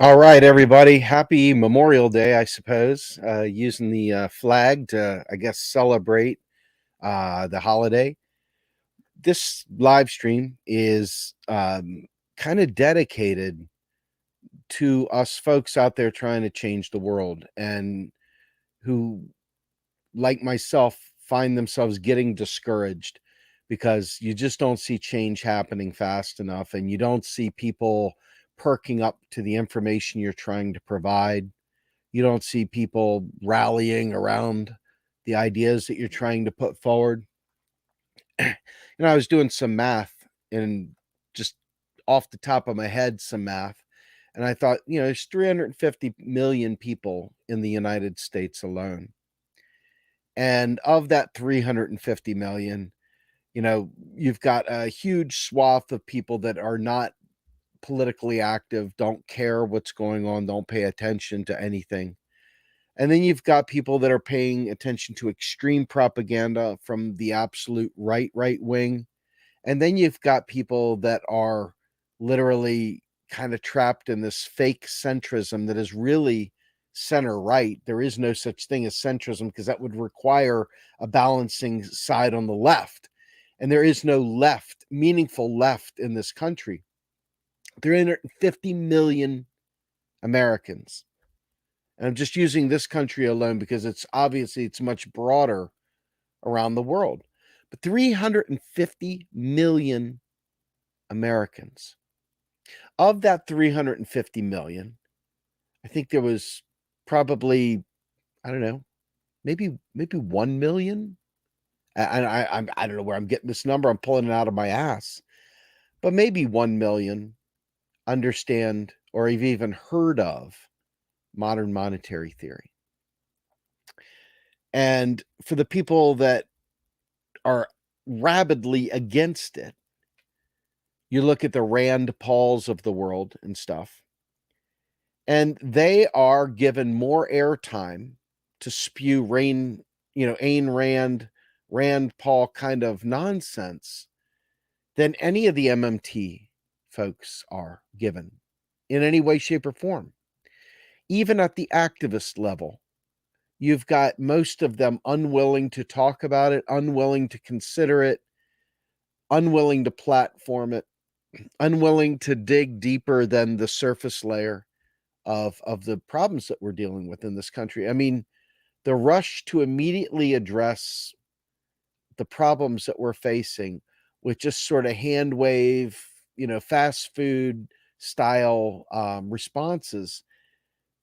All right, everybody. Happy Memorial Day, I suppose. Using the flag to, I guess, celebrate the holiday. This live stream is kind of dedicated to us folks out there trying to change the world and who, like myself, find themselves getting discouraged because you just don't see change happening fast enough and you don't see people perking up to the information you're trying to provide. You don't see people rallying around the ideas that you're trying to put forward. I was doing some math and just off the top of my head, some math. And I thought, there's 350 million people in the United States alone. And of that 350 million, you've got a huge swath of people that are not politically active, don't care what's going on, don't pay attention to anything. And then you've got people that are paying attention to extreme propaganda from the absolute right wing. And then you've got people that are literally kind of trapped in this fake centrism that is really center right. There is no such thing as centrism because that would require a balancing side on the left. And there is no left, meaningful left in this country. 350 million Americans. And I'm just using this country alone because it's much broader around the world. But 350 million Americans. Of that 350 million, I think there was probably, I don't know, maybe 1 million. I don't know where I'm getting this number. I'm pulling it out of my ass. But maybe 1 million understand or have even heard of modern monetary theory. And for the people that are rabidly against it, you look at the Rand Pauls of the world and stuff, and they are given more airtime to spew Ayn Rand, Rand Paul kind of nonsense than any of the MMT folks are given in any way, shape, or form. Even at the activist level, you've got most of them unwilling to talk about it, unwilling to consider it, unwilling to platform it, unwilling to dig deeper than the surface layer of the problems that we're dealing with in this country. I mean, the rush to immediately address the problems that we're facing with just sort of hand wave, fast food style responses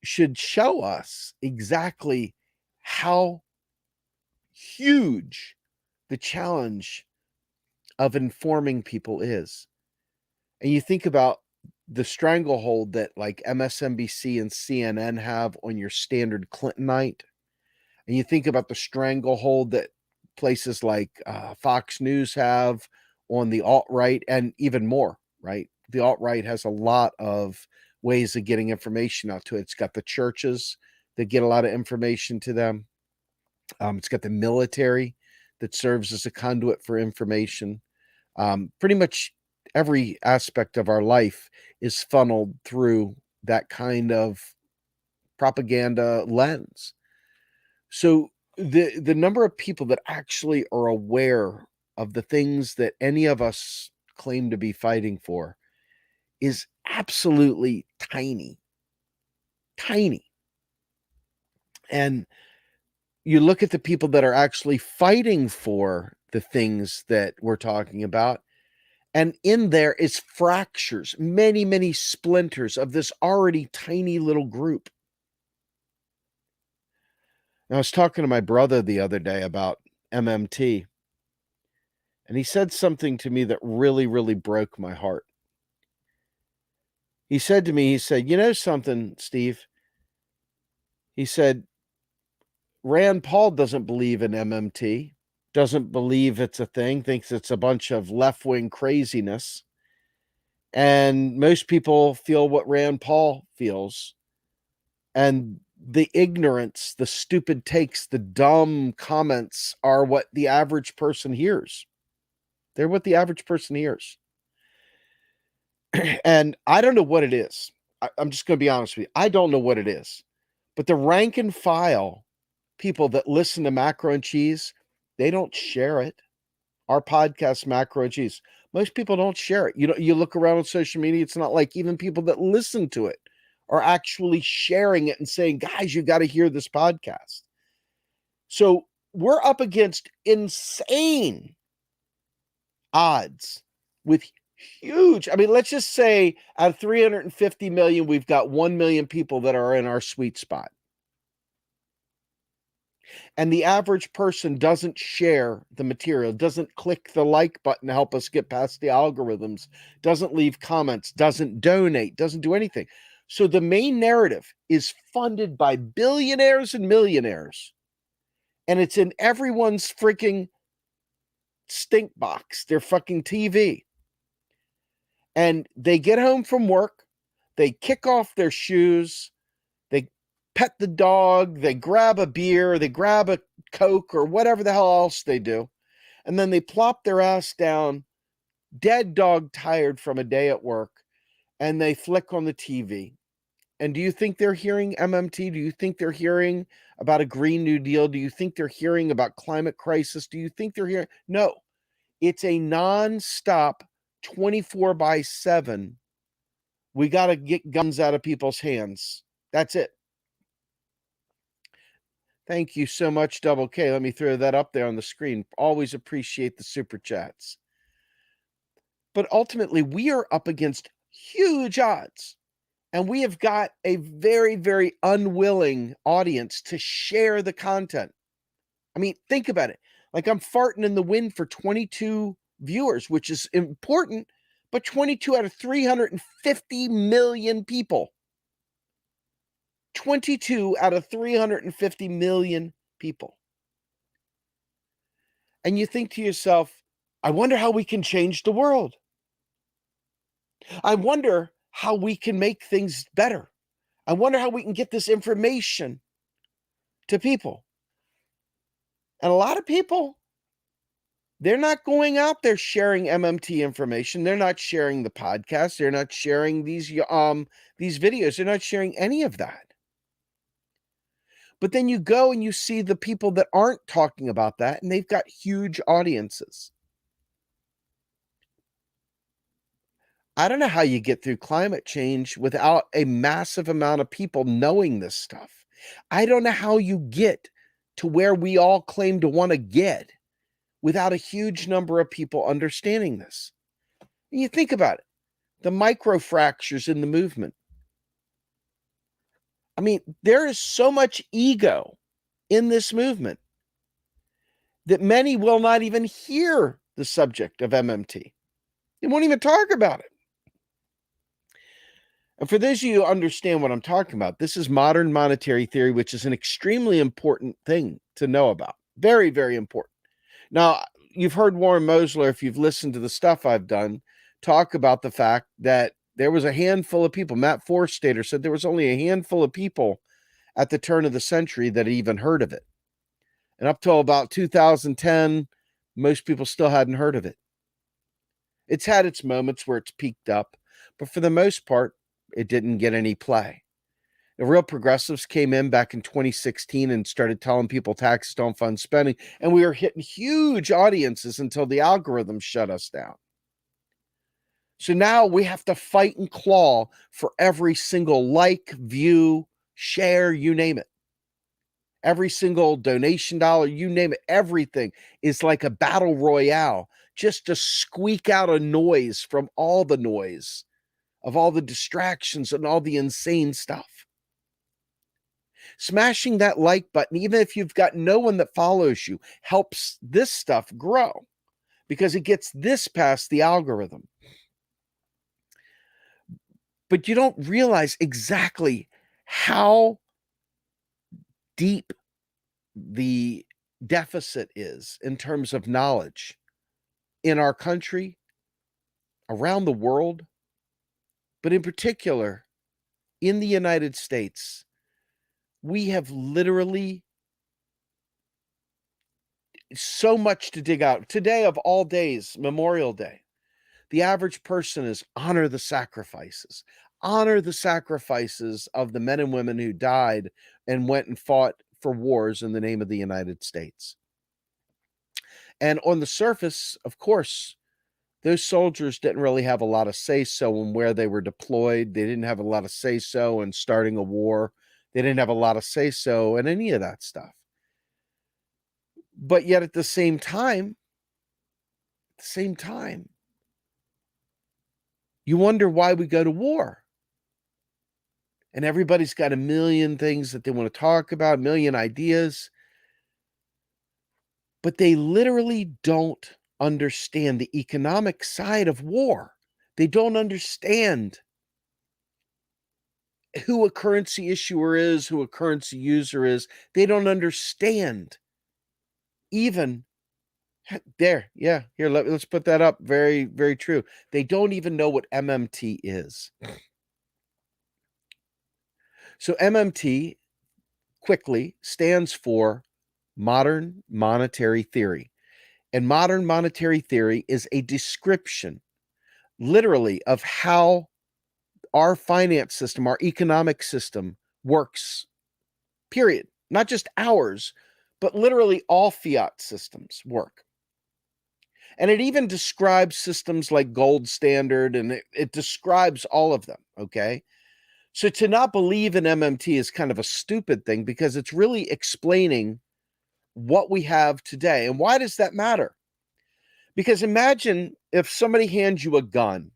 should show us exactly how huge the challenge of informing people is. And you think about the stranglehold that like MSNBC and CNN have on your standard Clintonite, and you think about the stranglehold that places like Fox News have on the alt-right and even more, right? The alt-right has a lot of ways of getting information out to it. It's got the churches that get a lot of information to them. It's got the military that serves as a conduit for information. Pretty much every aspect of our life is funneled through that kind of propaganda lens. So the number of people that actually are aware of the things that any of us claim to be fighting for is absolutely tiny. Tiny. And you look at the people that are actually fighting for the things that we're talking about, and in there is fractures, many, many splinters of this already tiny little group. I was talking to my brother the other day about MMT, and he said something to me that really, really broke my heart. He said to me, you know something, Steve? He said, Rand Paul doesn't believe in MMT, doesn't believe it's a thing, thinks it's a bunch of left-wing craziness. And most people feel what Rand Paul feels. And the ignorance, the stupid takes, the dumb comments are what the average person hears. They're what the average person hears. And I don't know what it is. I'm just going to be honest with you. I don't know what it is, but the rank and file people that listen to Macro and Cheese, they don't share it. Our podcast, Macro and Cheese, most people don't share it. You look around on social media, it's not like even people that listen to it are actually sharing it and saying, guys, you got to hear this podcast. So we're up against insane odds with huge. I mean, let's just say out of 350 million, we've got 1 million people that are in our sweet spot. And the average person doesn't share the material, doesn't click the like button to help us get past the algorithms, doesn't leave comments, doesn't donate, doesn't do anything. So the main narrative is funded by billionaires and millionaires. And it's in everyone's freaking stink box, their fucking TV. And they get home from work, they kick off their shoes, they pet the dog, they grab a beer, they grab a Coke or whatever the hell else they do. And then they plop their ass down, dead dog tired from a day at work, and they flick on the TV. And do you think they're hearing MMT? Do you think they're hearing about a Green New Deal? Do you think they're hearing about climate crisis? Do you think they're hearing? No, it's a nonstop 24/7. We got to get guns out of people's hands. That's it. Thank you so much, Double K. Let me throw that up there on the screen. Always appreciate the super chats. But ultimately, we are up against huge odds. And we have got a very, very unwilling audience to share the content. I mean, think about it. Like I'm farting in the wind for 22 viewers, which is important, but 22 out of 350 million people. 22 out of 350 million people. And you think to yourself, I wonder how we can change the world. I wonder how we can make things better. I wonder how we can get this information to people. And a lot of people, they're not going out there sharing MMT information. They're not sharing the podcast. They're not sharing these videos. They're not sharing any of that. But then you go and you see the people that aren't talking about that, and they've got huge audiences. I don't know how you get through climate change without a massive amount of people knowing this stuff. I don't know how you get to where we all claim to want to get without a huge number of people understanding this. And you think about it, the micro fractures in the movement. I mean, there is so much ego in this movement that many will not even hear the subject of MMT. They won't even talk about it. And for those of you who understand what I'm talking about, this is modern monetary theory, which is an extremely important thing to know about. Very, very important. Now, you've heard Warren Mosler, if you've listened to the stuff I've done, talk about the fact that there was a handful of people. Matt Forstater said there was only a handful of people at the turn of the century that had even heard of it. And up till about 2010, most people still hadn't heard of it. It's had its moments where it's peaked up, but for the most part, it didn't get any play. The real progressives came in back in 2016 and started telling people taxes don't fund spending, and we were hitting huge audiences until the algorithms shut us down. So now we have to fight and claw for every single like, view, share, you name it. Every single donation dollar, you name it, everything is like a battle royale just to squeak out a noise from all the noise of all the distractions and all the insane stuff. Smashing that like button, even if you've got no one that follows you, helps this stuff grow because it gets this past the algorithm. But you don't realize exactly how deep the deficit is in terms of knowledge in our country, around the world, but in particular in the United States. We have literally so much to dig out. Today, of all days, Memorial Day, the average person is honor the sacrifices. honor the sacrifices of the men and women who died and went and fought for wars in the name of the United States. And on the surface, of course, those soldiers didn't really have a lot of say-so in where they were deployed. They didn't have a lot of say-so in starting a war. They didn't have a lot of say-so in any of that stuff. But yet at the same time, you wonder why we go to war. And everybody's got a million things that they want to talk about, a million ideas. But they literally don't understand the economic side of war. They don't understand who a currency issuer is, who a currency user is. They don't understand even there. Yeah, here, let's put that up. Very, very true. They don't even know what MMT is. So MMT quickly stands for modern monetary theory. And modern monetary theory is a description, literally, of how our finance system, our economic system works, period. Not just ours, but literally all fiat systems work. And it even describes systems like gold standard, and it describes all of them, okay? So to not believe in MMT is kind of a stupid thing because it's really explaining what we have today. And why does that matter? Because imagine if somebody hands you a gun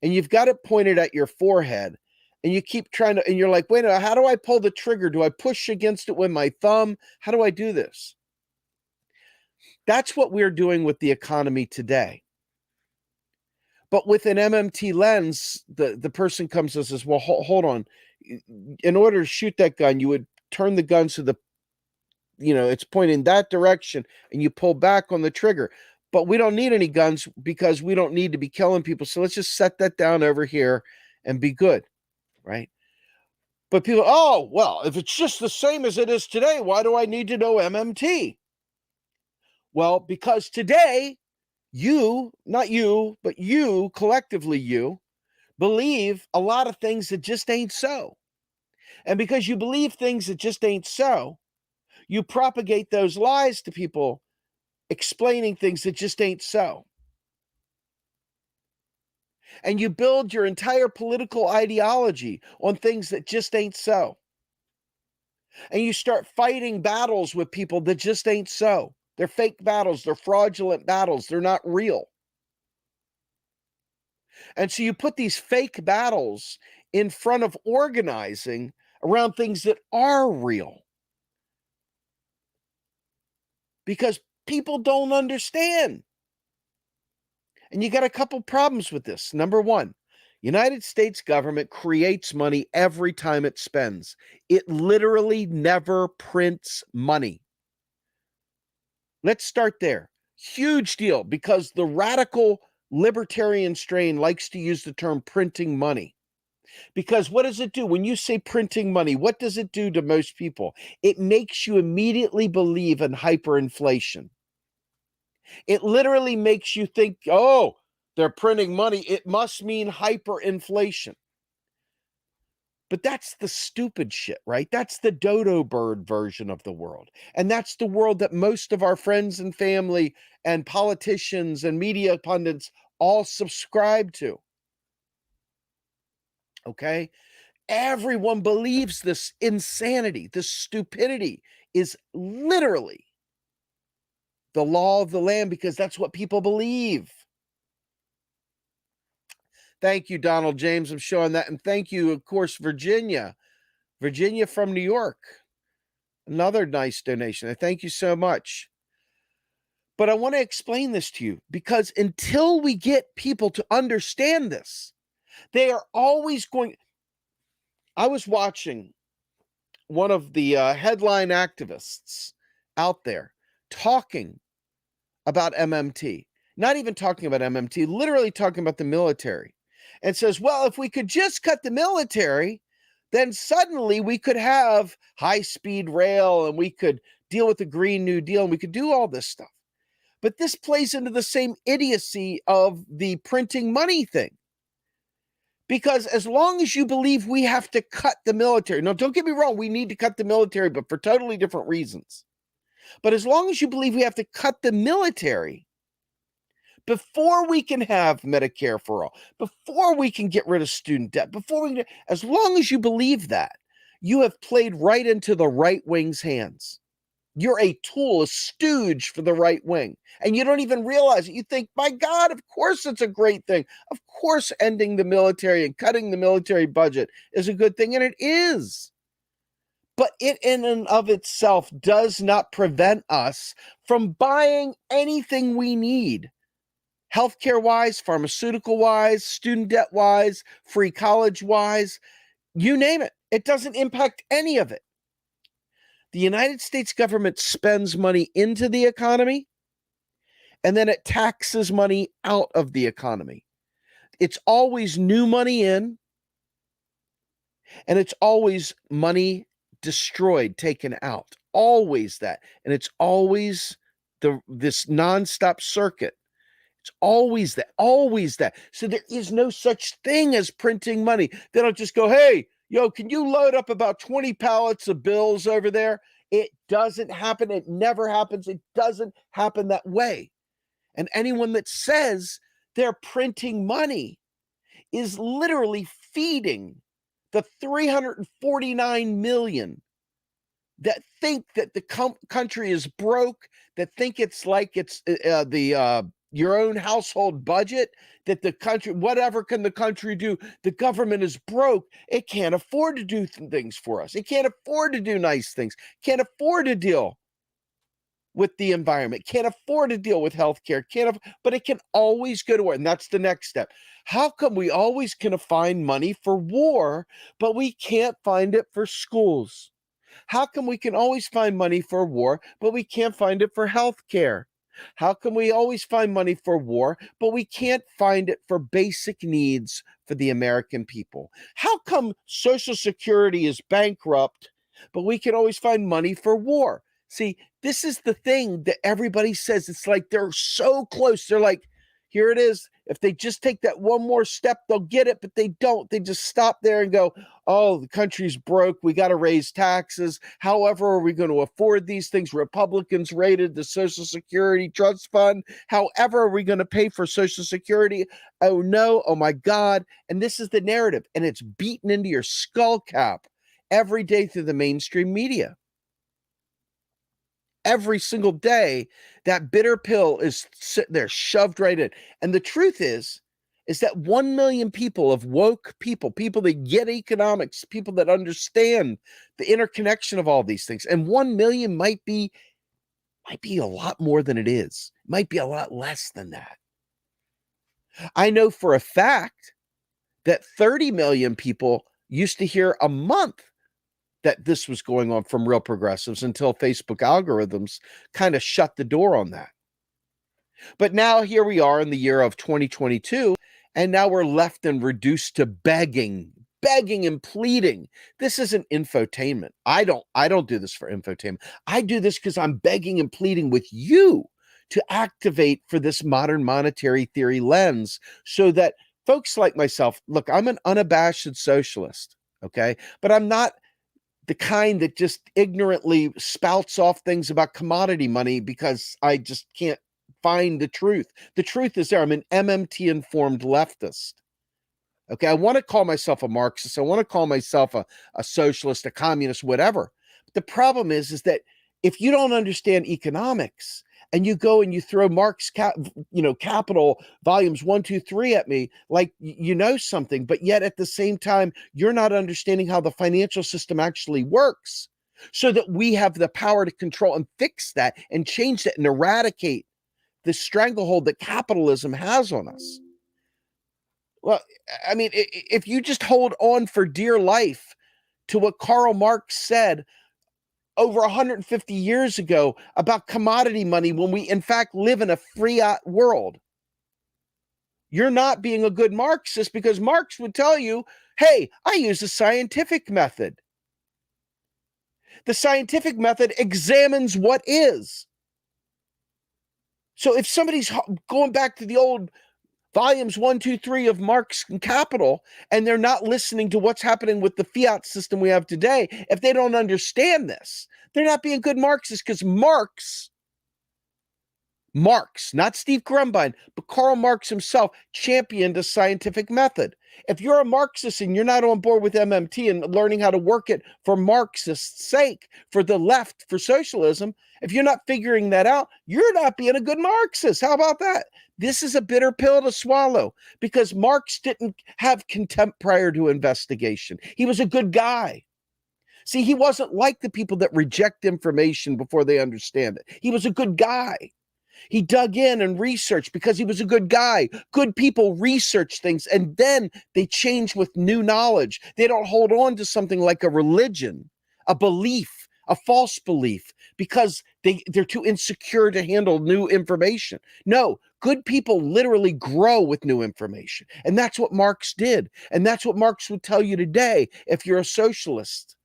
and you've got it pointed at your forehead and you keep trying to, and you're like, wait a minute, how do I pull the trigger? Do I push against it with my thumb? How do I do this? That's what we're doing with the economy today. But with an MMT lens, the person comes and says, well, hold on. In order to shoot that gun, you would turn the gun so it's pointing that direction and you pull back on the trigger. But we don't need any guns because we don't need to be killing people. So let's just set that down over here and be good, right? But people, oh, well, if it's just the same as it is today, why do I need to know MMT? Well, because today, you, not you, but you, collectively you, believe a lot of things that just ain't so. And because you believe things that just ain't so, you propagate those lies to people, explaining things that just ain't so. And you build your entire political ideology on things that just ain't so. And you start fighting battles with people that just ain't so. They're fake battles. They're fraudulent battles. They're not real. And so you put these fake battles in front of organizing around things that are real. Because people don't understand. And you got a couple problems with this. Number one, United States government creates money every time it spends. It literally never prints money. Let's start there. Huge deal, because the radical libertarian strain likes to use the term printing money. Because what does it do? When you say printing money, what does it do to most people? It makes you immediately believe in hyperinflation. It literally makes you think, oh, they're printing money. It must mean hyperinflation. But that's the stupid shit, right? That's the dodo bird version of the world. And that's the world that most of our friends and family and politicians and media pundits all subscribe to. Okay? Everyone believes this insanity, this stupidity is literally the law of the land because that's what people believe. Thank you, Donald James. I'm showing that. And thank you, of course, Virginia from New York. Another nice donation. Thank you so much. But I want to explain this to you because until we get people to understand this, they are always going. I was watching one of the headline activists out there talking about MMT, not even talking about MMT, literally talking about the military, and says, well, if we could just cut the military, then suddenly we could have high-speed rail and we could deal with the Green New Deal and we could do all this stuff. But this plays into the same idiocy of the printing money thing. Because as long as you believe we have to cut the military, now don't get me wrong, we need to cut the military, but for totally different reasons. But as long as you believe we have to cut the military before we can have Medicare for all, before we can get rid of student debt, as long as you believe that, you have played right into the right wing's hands. You're a tool, a stooge for the right wing. And you don't even realize it. You think, my God, of course it's a great thing. Of course, ending the military and cutting the military budget is a good thing. And it is. But it in and of itself does not prevent us from buying anything we need. Healthcare wise, pharmaceutical wise, student debt wise, free college wise, you name it. It doesn't impact any of it. The United States government spends money into the economy, and then it taxes money out of the economy. It's always new money in, and it's always money destroyed, taken out. Always that. And it's always this nonstop circuit. It's always that, always that. So there is no such thing as printing money. They don't just go, hey, yo, can you load up about 20 pallets of bills over there? It doesn't happen. It never happens. It doesn't happen that way. And anyone that says they're printing money is literally feeding the 349 million that think that the country is broke, that think it's like it's your own household budget, that the country, whatever can the country do? The government is broke. It can't afford to do things for us. It can't afford to do nice things. Can't afford to deal with the environment. Can't afford to deal with healthcare. But it can always go to war. And that's the next step. How come we always can find money for war, but we can't find it for schools? How come we can always find money for war, but we can't find it for healthcare? How come we always find money for war, but we can't find it for basic needs for the American people? How come Social Security is bankrupt, but we can always find money for war? See, this is the thing that everybody says. It's like they're so close. They're like, here it is. If they just take that one more step, they'll get it, but they don't. They just stop there and go, oh, the country's broke. We got to raise taxes. However, are we going to afford these things? Republicans raided the Social Security Trust Fund. However, are we going to pay for Social Security? Oh, no. Oh, my God. And this is the narrative, and it's beaten into your skull cap every day through the mainstream media. Every single day, that bitter pill is sitting there shoved right in. And the truth is that 1 million people of woke people that get economics, people that understand the interconnection of all these things, and 1 million might be a lot more than it is. Might be a lot less than that. I know for a fact that 30 million people used to hear a month that this was going on from real progressives until Facebook algorithms kind of shut the door on that. But now here we are in the year of 2022, and now we're left and reduced to begging and pleading. This isn't infotainment. I don't do this for infotainment. I do this because I'm begging and pleading with you to activate for this modern monetary theory lens so that folks like myself, look, I'm an unabashed socialist, okay? But I'm not the kind that just ignorantly spouts off things about commodity money because I just can't find the truth. The truth is there. I'm an MMT-informed leftist. Okay, I want to call myself a Marxist. I want to call myself a socialist, a communist, whatever. But the problem is that if you don't understand economics and you go and you throw Marx, Capital volumes 1, 2, 3 at me, like you know something, but yet at the same time, you're not understanding how the financial system actually works so that we have the power to control and fix that and change that and eradicate the stranglehold that capitalism has on us. Well, I mean, if you just hold on for dear life to what Karl Marx said over 150 years ago about commodity money when we in fact live in a free world, you're not being a good Marxist, because Marx would tell you, hey, I use the scientific method. The scientific method examines what is. So if somebody's going back to the old volumes 1, 2, 3 of Marx and Capital, and they're not listening to what's happening with the fiat system we have today, if they don't understand this, they're not being good Marxists, because Marx, not Steve Grumbine, but Karl Marx himself championed a scientific method. If you're a Marxist and you're not on board with MMT and learning how to work it for Marxists' sake, for the left, for socialism, if you're not figuring that out, you're not being a good Marxist. How about that? This is a bitter pill to swallow, because Marx didn't have contempt prior to investigation. He was a good guy. See, he wasn't like the people that reject information before they understand it. He was a good guy. He dug in and researched because he was a good guy. Good people research things, and then they change with new knowledge. They don't hold on to something like a religion, a belief, a false belief, because they're too insecure to handle new information. No, good people literally grow with new information. And that's what Marx did. And that's what Marx would tell you today if you're a socialist.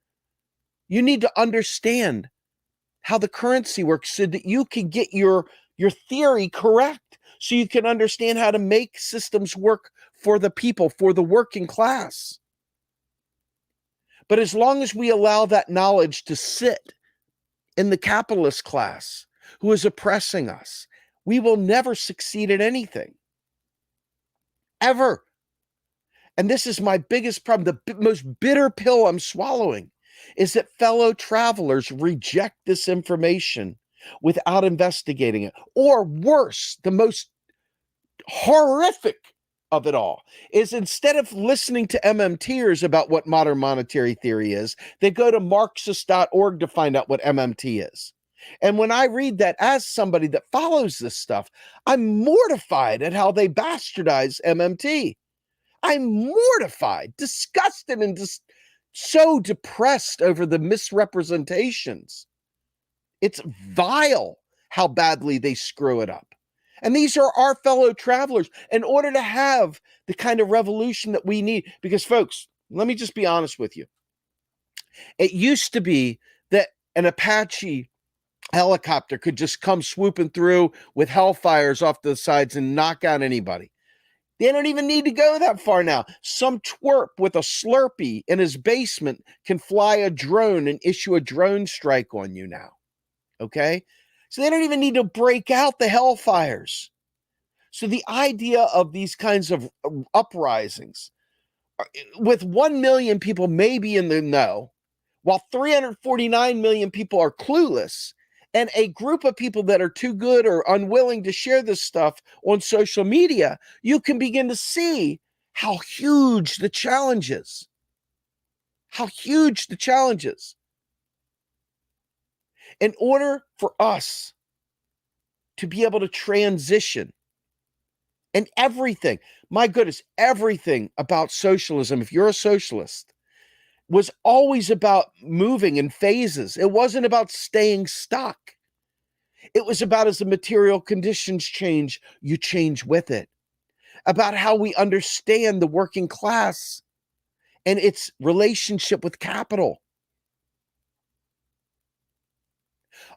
You need to understand how the currency works so that you can get your theory correct, so you can understand how to make systems work for the people, for the working class. But as long as we allow that knowledge to sit in the capitalist class who is oppressing us, we will never succeed at anything. Ever. And this is my biggest problem. The most bitter pill I'm swallowing is that fellow travelers reject this information without investigating it. Or worse, the most horrific of it all is, instead of listening to MMTers about what modern monetary theory is, they go to Marxist.org to find out what MMT is. And when I read that, as somebody that follows this stuff, I'm mortified at how they bastardize MMT. I'm mortified, disgusted, and so depressed over the misrepresentations. It's vile how badly they screw it up. And these are our fellow travelers. In order to have the kind of revolution that we need, because folks, let me just be honest with you. It used to be that an Apache helicopter could just come swooping through with hellfires off the sides and knock out anybody. They don't even need to go that far now. Some twerp with a Slurpee in his basement can fly a drone and issue a drone strike on you now. Okay? So they don't even need to break out the hellfires. So the idea of these kinds of uprisings, with 1 million people maybe in the know, while 349 million people are clueless, and a group of people that are too good or unwilling to share this stuff on social media, you can begin to see how huge the challenge is. How huge the challenge is. In order for us to be able to transition, and everything, my goodness, everything about socialism, if you're a socialist, was always about moving in phases. It wasn't about staying stuck. It was about, as the material conditions change, you change with it. About how we understand the working class and its relationship with capital.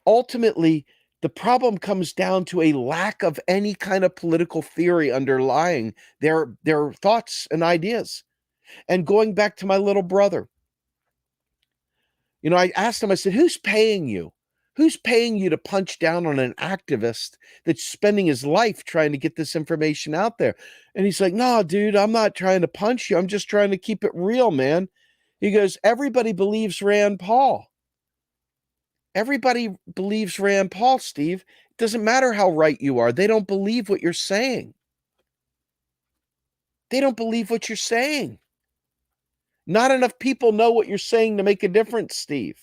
Ultimately, the problem comes down to a lack of any kind of political theory underlying their thoughts and ideas. And going back to my little brother, I asked him, I said, who's paying you? Who's paying you to punch down on an activist that's spending his life trying to get this information out there? And he's like, no, dude, I'm not trying to punch you. I'm just trying to keep it real, man. He goes, everybody believes Rand Paul. Everybody believes Rand Paul, Steve. It doesn't matter how right you are. They don't believe what you're saying. They don't believe what you're saying. Not enough people know what you're saying to make a difference, Steve.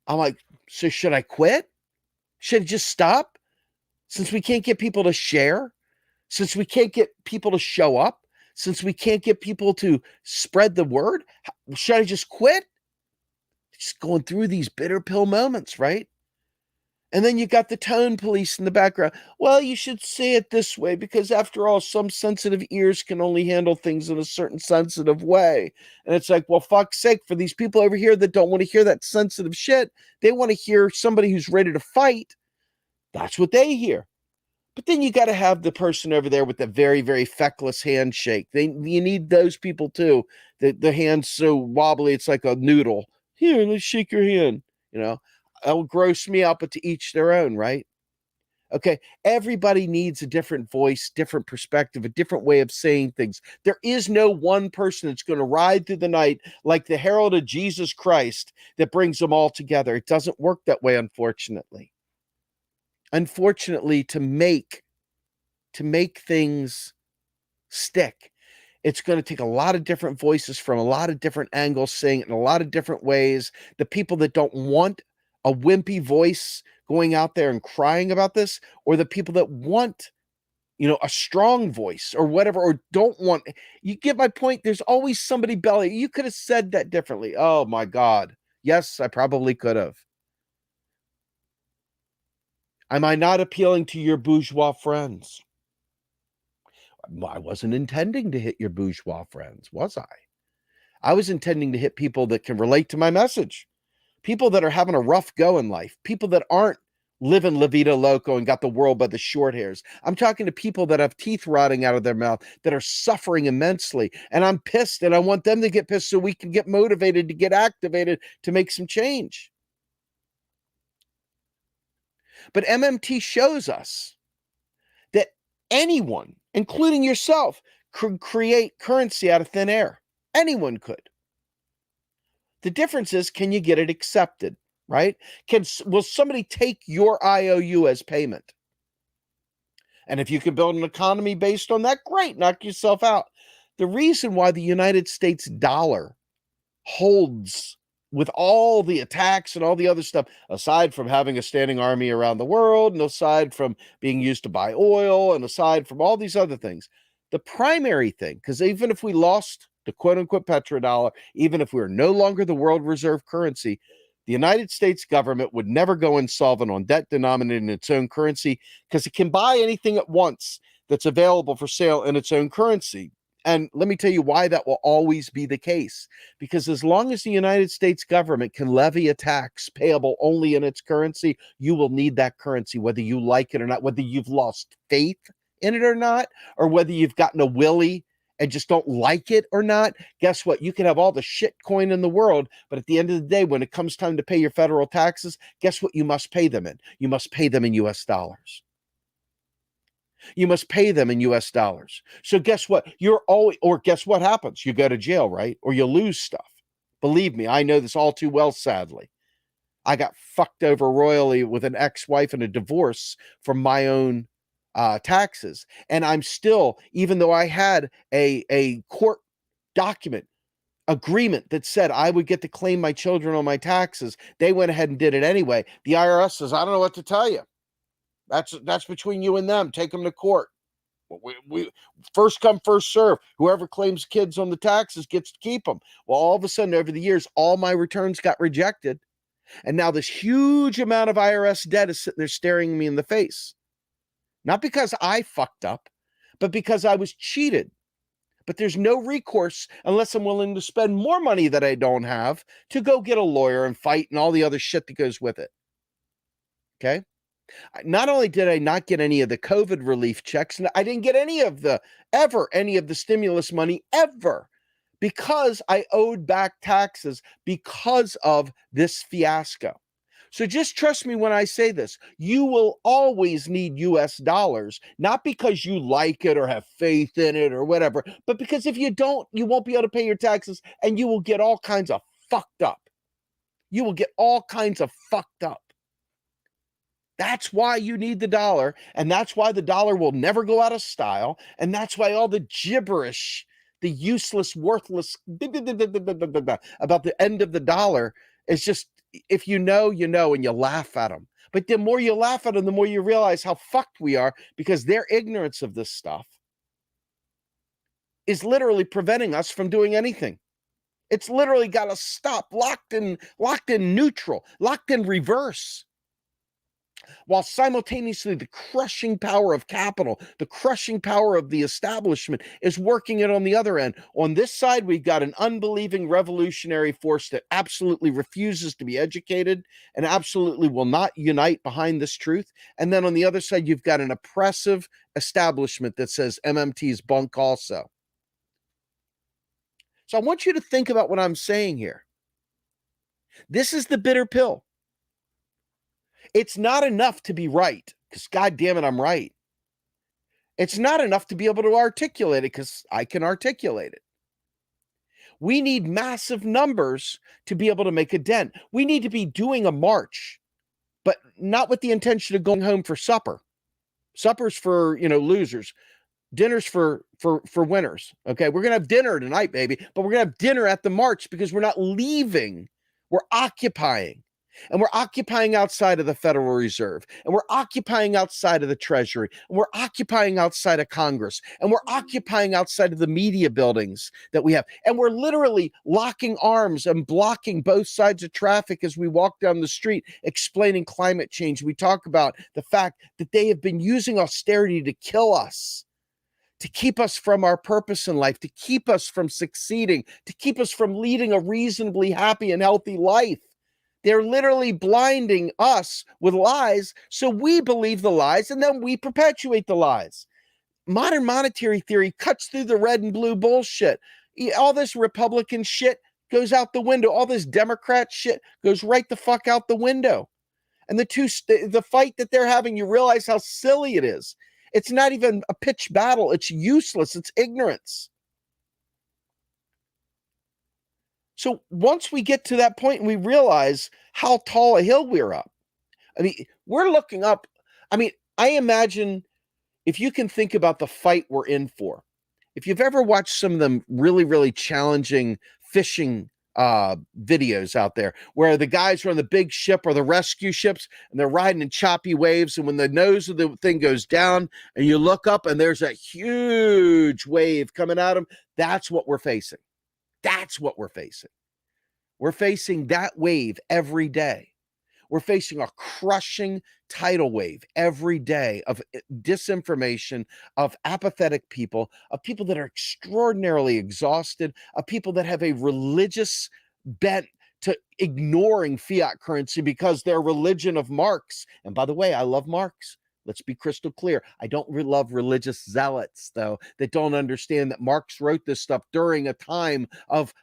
I'm like, so should I quit? Should I just stop? Since we can't get people to share, since we can't get people to show up, since we can't get people to spread the word, should I just quit? Just going through these bitter pill moments, right? And then you got the tone police in the background. Well, you should say it this way, because after all, some sensitive ears can only handle things in a certain sensitive way. And it's like, well, fuck's sake, for these people over here that don't want to hear that sensitive shit, they want to hear somebody who's ready to fight. That's what they hear. But then you got to have the person over there with the very, very feckless handshake. You need those people too. The hand's so wobbly, it's like a noodle. Here, let's shake your hand. You know, it'll gross me out, but to each their own, right? Okay, everybody needs a different voice, different perspective, a different way of saying things. There is no one person that's going to ride through the night like the herald of Jesus Christ that brings them all together. It doesn't work that way, unfortunately. Unfortunately, to make things stick, it's going to take a lot of different voices from a lot of different angles saying it in a lot of different ways. The people that don't want a wimpy voice going out there and crying about this, or the people that want, a strong voice or whatever, or don't want, you get my point. There's always somebody belly. You could have said that differently. Oh my God. Yes, I probably could have. Am I not appealing to your bourgeois friends? I wasn't intending to hit your bourgeois friends, was I? I was intending to hit people that can relate to my message, people that are having a rough go in life, people that aren't living La Vida Loco and got the world by the short hairs. I'm talking to people that have teeth rotting out of their mouth, that are suffering immensely. And I'm pissed, and I want them to get pissed so we can get motivated to get activated to make some change. But MMT shows us that anyone, including yourself, could create currency out of thin air. Anyone could. The difference is, can you get it accepted, right? Will somebody take your IOU as payment? And if you can build an economy based on that, great, knock yourself out. The reason why the United States dollar holds with all the attacks and all the other stuff, aside from having a standing army around the world, and aside from being used to buy oil, and aside from all these other things, the primary thing, because even if we lost the quote unquote petrodollar, even if we were no longer the world reserve currency, the United States government would never go insolvent on debt denominated in its own currency because it can buy anything at once that's available for sale in its own currency. And let me tell you why that will always be the case. Because as long as the United States government can levy a tax payable only in its currency, you will need that currency, whether you like it or not, whether you've lost faith in it or not, or whether you've gotten a willy and just don't like it or not. Guess what? You can have all the shit coin in the world, but at the end of the day, when it comes time to pay your federal taxes, guess what you must pay them in? You must pay them in US dollars. You must pay them in US dollars. So guess what? Guess what happens? You go to jail, right? Or you lose stuff. Believe me, I know this all too well, sadly. I got fucked over royally with an ex-wife and a divorce from my own taxes. And I'm still, even though I had a court document agreement that said I would get to claim my children on my taxes, they went ahead and did it anyway. The IRS says, I don't know what to tell you. That's between you and them. Take them to court. We first come, first serve. Whoever claims kids on the taxes gets to keep them. Well, all of a sudden, over the years, all my returns got rejected. And now this huge amount of IRS debt is sitting there staring me in the face. Not because I fucked up, but because I was cheated. But there's no recourse unless I'm willing to spend more money that I don't have to go get a lawyer and fight and all the other shit that goes with it. Okay? Not only did I not get any of the COVID relief checks, I didn't get any of the stimulus money ever, because I owed back taxes because of this fiasco. So just trust me when I say this. You will always need US dollars, not because you like it or have faith in it or whatever, but because if you don't, you won't be able to pay your taxes and you will get all kinds of fucked up. You will get all kinds of fucked up. That's why you need the dollar, and that's why the dollar will never go out of style, and that's why all the gibberish, the useless, worthless about the end of the dollar is just, if you know, you know, and you laugh at them. But the more you laugh at them, the more you realize how fucked we are, because their ignorance of this stuff is literally preventing us from doing anything. It's literally got us stop, locked in neutral, locked in reverse. while simultaneously the crushing power of capital, the crushing power of the establishment is working it on the other end. On this side, we've got an unbelieving revolutionary force that absolutely refuses to be educated and absolutely will not unite behind this truth. And then on the other side, you've got an oppressive establishment that says MMT is bunk also. So I want you to think about what I'm saying here. This is the bitter pill. It's not enough to be right, because God damn it, I'm right. It's not enough to be able to articulate it, because I can articulate it. We need massive numbers to be able to make a dent. We need to be doing a march, but not with the intention of going home for supper. Supper's for, losers. Dinner's for winners. Okay, we're gonna have dinner tonight, baby, but we're gonna have dinner at the march because we're not leaving. We're occupying. And we're occupying outside of the Federal Reserve. And we're occupying outside of the Treasury. And we're occupying outside of Congress. And we're occupying outside of the media buildings that we have. And we're literally locking arms and blocking both sides of traffic as we walk down the street, explaining climate change. We talk about the fact that they have been using austerity to kill us, to keep us from our purpose in life, to keep us from succeeding, to keep us from leading a reasonably happy and healthy life. They're literally blinding us with lies, so we believe the lies, and then we perpetuate the lies. Modern monetary theory cuts through the red and blue bullshit. All this Republican shit goes out the window. All this Democrat shit goes right the fuck out the window. And the fight that they're having, you realize how silly it is. It's not even a pitch battle. It's useless. It's ignorance. So once we get to that point and we realize how tall a hill we're up, we're looking up. I imagine, if you can think about the fight we're in for, if you've ever watched some of them really, really challenging fishing videos out there where the guys are on the big ship or the rescue ships and they're riding in choppy waves, and when the nose of the thing goes down and you look up and there's a huge wave coming at them, that's what we're facing. That's what we're facing. We're facing that wave every day. We're facing a crushing tidal wave every day of disinformation, of apathetic people, of people that are extraordinarily exhausted, of people that have a religious bent to ignoring fiat currency because their religion of Marx. And by the way, I love Marx. Let's be crystal clear. I don't love religious zealots, though, that don't understand that Marx wrote this stuff during a time of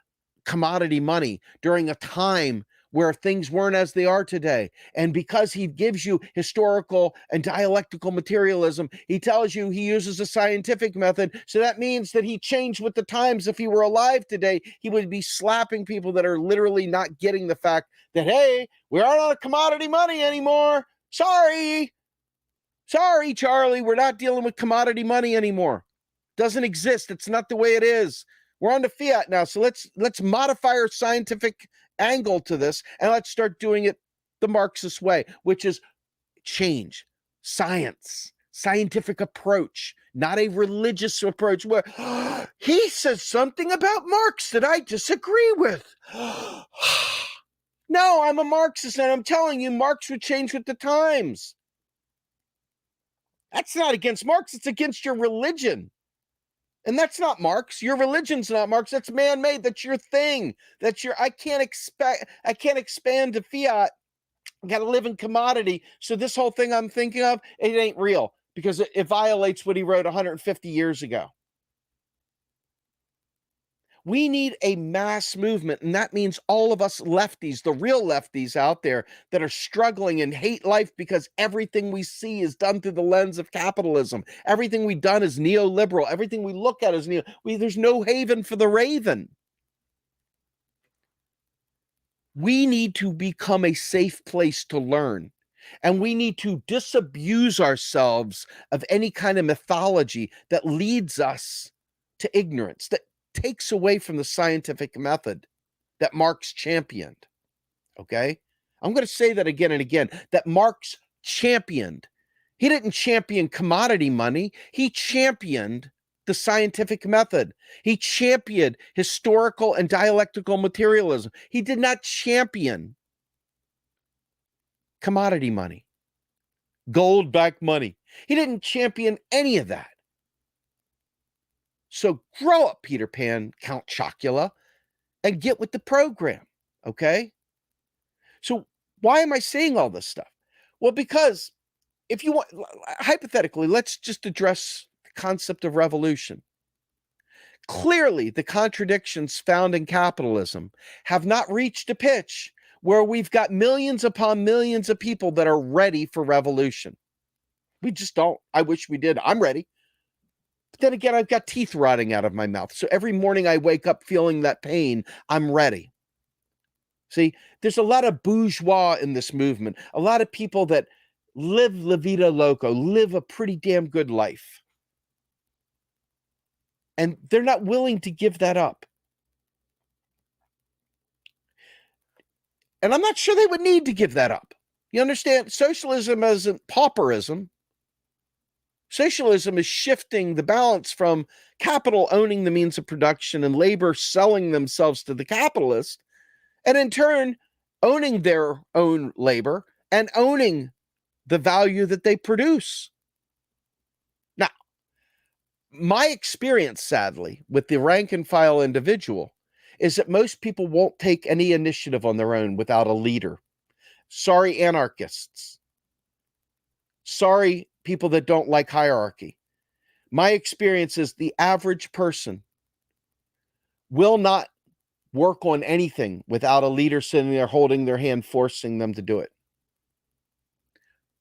commodity money, during a time where things weren't as they are today. And because he gives you historical and dialectical materialism, he tells you he uses a scientific method. So that means that he changed with the times. If he were alive today, he would be slapping people that are literally not getting the fact that, hey, we aren't on commodity money anymore. Sorry, Charlie, we're not dealing with commodity money anymore. Doesn't exist. It's not the way it is. We're on to fiat now. So let's modify our scientific angle to this, and let's start doing it the Marxist way, which is change, science, scientific approach, not a religious approach where he says something about Marx that I disagree with. No, I'm a Marxist, and I'm telling you, Marx would change with the times. That's not against Marx, it's against your religion. And that's not Marx. Your religion's not Marx. That's man-made. That's your thing. I can't expand to fiat. I got to live in commodity. So this whole thing I'm thinking of, it ain't real because it violates what he wrote 150 years ago. We need a mass movement, and that means all of us lefties, the real lefties out there that are struggling and hate life because everything we see is done through the lens of capitalism. Everything we've done is neoliberal. Everything we look at is there's no haven for the raven. We need to become a safe place to learn, and we need to disabuse ourselves of any kind of mythology that leads us to ignorance, that takes away from the scientific method that Marx championed. Okay? I'm going to say that again and again, that Marx championed. He didn't champion commodity money. He championed the scientific method. He championed historical and dialectical materialism. He did not champion commodity money. gold-backed money. He didn't champion any of that. So grow up, Peter Pan, Count Chocula, and get with the program, okay? So why am I saying all this stuff? Well, because if you want, hypothetically, let's just address the concept of revolution. Clearly, the contradictions found in capitalism have not reached a pitch where we've got millions upon millions of people that are ready for revolution. We just don't. I wish we did. I'm ready. But then again, I've got teeth rotting out of my mouth. So every morning I wake up feeling that pain. I'm ready. See, there's a lot of bourgeois in this movement, a lot of people that live la vida loca, live a pretty damn good life. And they're not willing to give that up. And I'm not sure they would need to give that up. You understand? Socialism isn't pauperism. Socialism is shifting the balance from capital owning the means of production and labor selling themselves to the capitalist, and in turn, owning their own labor and owning the value that they produce. Now, my experience, sadly, with the rank and file individual is that most people won't take any initiative on their own without a leader. Sorry, anarchists. Sorry, people that don't like hierarchy. My experience is the average person will not work on anything without a leader sitting there holding their hand, forcing them to do it.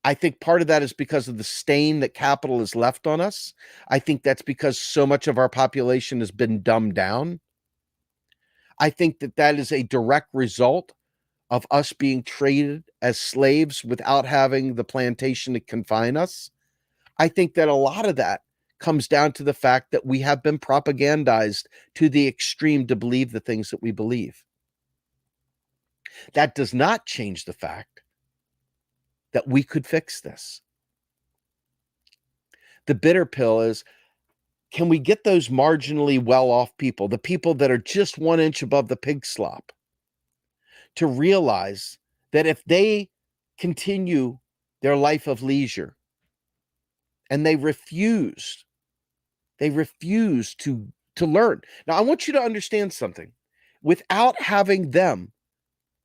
I think part of that is because of the stain that capital has left on us. I think that's because so much of our population has been dumbed down. I think that that is a direct result of us being treated as slaves without having the plantation to confine us. I think that a lot of that comes down to the fact that we have been propagandized to the extreme to believe the things that we believe. That does not change the fact that we could fix this. The bitter pill is, can we get those marginally well-off people, the people that are just 1 inch above the pig slop, to realize that if they continue their life of leisure and they refuse to learn. Now, I want you to understand something. Without having them,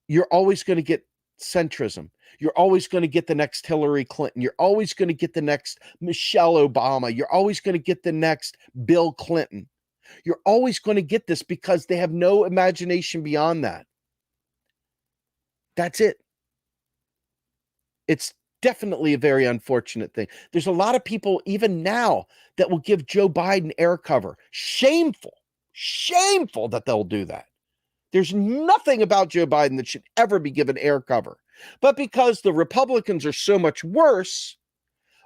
you're always going to get centrism. You're always going to get the next Hillary Clinton. You're always going to get the next Michelle Obama. You're always going to get the next Bill Clinton. You're always going to get this because they have no imagination beyond that. That's it. It's definitely a very unfortunate thing. There's a lot of people, even now, that will give Joe Biden air cover. Shameful that they'll do that. There's nothing about Joe Biden that should ever be given air cover. But because the Republicans are so much worse,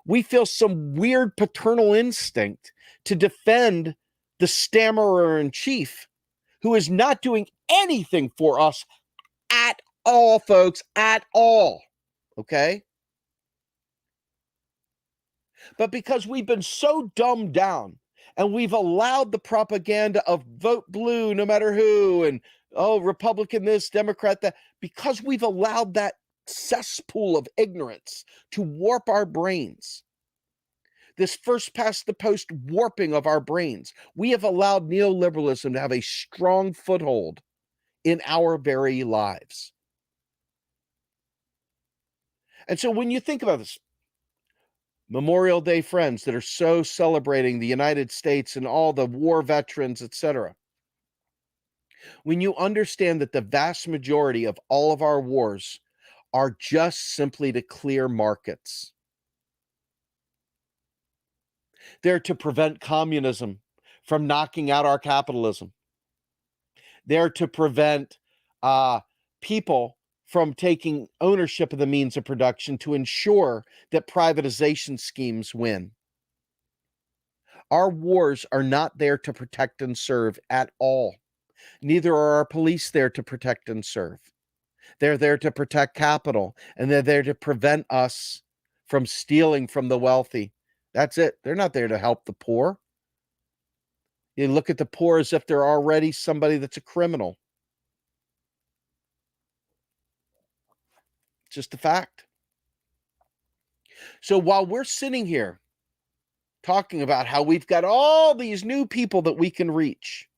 we feel some weird paternal instinct to defend the stammerer in chief, who is not doing anything for us at all, folks, at all. Okay? But because we've been so dumbed down and we've allowed the propaganda of vote blue no matter who, and Republican this, Democrat that, because we've allowed that cesspool of ignorance to warp our brains, this first past the post warping of our brains, we have allowed neoliberalism to have a strong foothold in our very lives. And so when you think about this, Memorial Day friends that are so celebrating the United States and all the war veterans, etc. When you understand that the vast majority of all of our wars are just simply to clear markets. They're to prevent communism from knocking out our capitalism. They're to prevent people from taking ownership of the means of production to ensure that privatization schemes win. Our wars are not there to protect and serve at all. Neither are our police there to protect and serve. They're there to protect capital, and they're there to prevent us from stealing from the wealthy. That's it. They're not there to help the poor. You look at the poor as if they're already somebody that's a criminal. Just a fact. So while we're sitting here talking about how we've got all these new people that we can reach,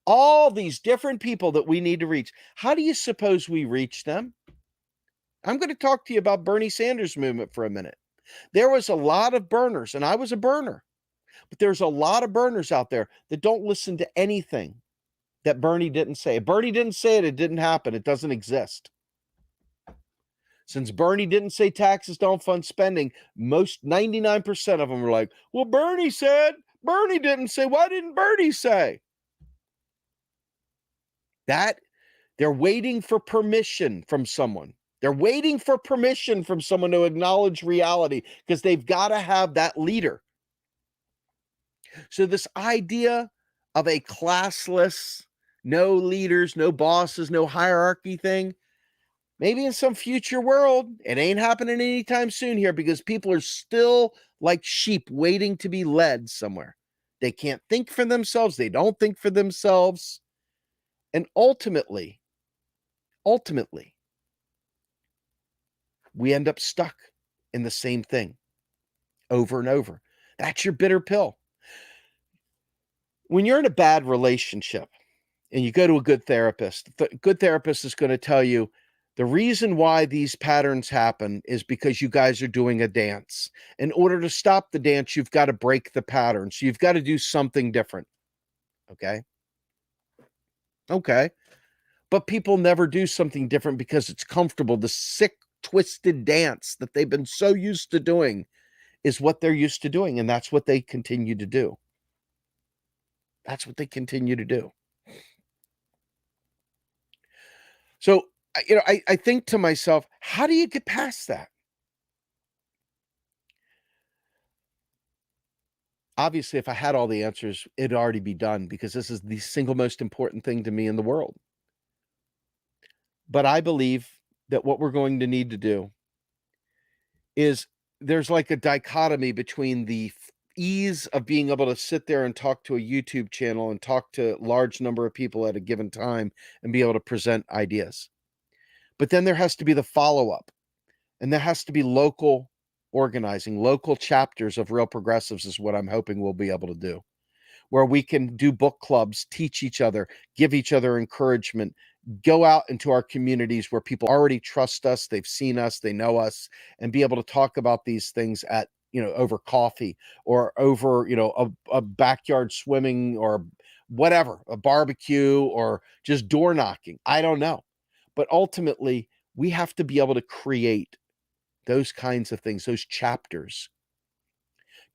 all these different people that we need to reach, how do you suppose we reach them? I'm going to talk to you about Bernie Sanders' movement for a minute. There was a lot of burners, and I was a burner, but there's a lot of burners out there that don't listen to anything that Bernie didn't say. If Bernie didn't say it, it didn't happen. It doesn't exist. Since Bernie didn't say taxes don't fund spending, most 99% of them were like, well, Bernie said, Bernie didn't say, why didn't Bernie say? That they're waiting for permission from someone. They're waiting for permission from someone to acknowledge reality because they've got to have that leader. So this idea of a classless, no leaders, no bosses, no hierarchy thing, maybe in some future world, it ain't happening anytime soon here because people are still like sheep waiting to be led somewhere. They can't think for themselves. They don't think for themselves. And ultimately, we end up stuck in the same thing over and over. That's your bitter pill. When you're in a bad relationship and you go to a good therapist, the good therapist is going to tell you the reason why these patterns happen is because you guys are doing a dance. In order to stop the dance, you've got to break the pattern. So you've got to do something different. Okay. Okay. But people never do something different because it's comfortable. The sick, twisted dance that they've been so used to doing is what they're used to doing. And that's what they continue to do. That's what they continue to do. So, I think to myself, how do you get past that? Obviously, if I had all the answers, it'd already be done because this is the single most important thing to me in the world. But I believe that what we're going to need to do is there's like a dichotomy between the ease of being able to sit there and talk to a YouTube channel and talk to a large number of people at a given time and be able to present ideas. But then there has to be the follow-up, and there has to be local organizing, local chapters of Real Progressives is what I'm hoping we'll be able to do, where we can do book clubs, teach each other, give each other encouragement, go out into our communities where people already trust us, they've seen us, they know us, and be able to talk about these things at, over coffee or over, a backyard swimming or whatever, a barbecue or just door knocking. I don't know. But ultimately, we have to be able to create those kinds of things, those chapters.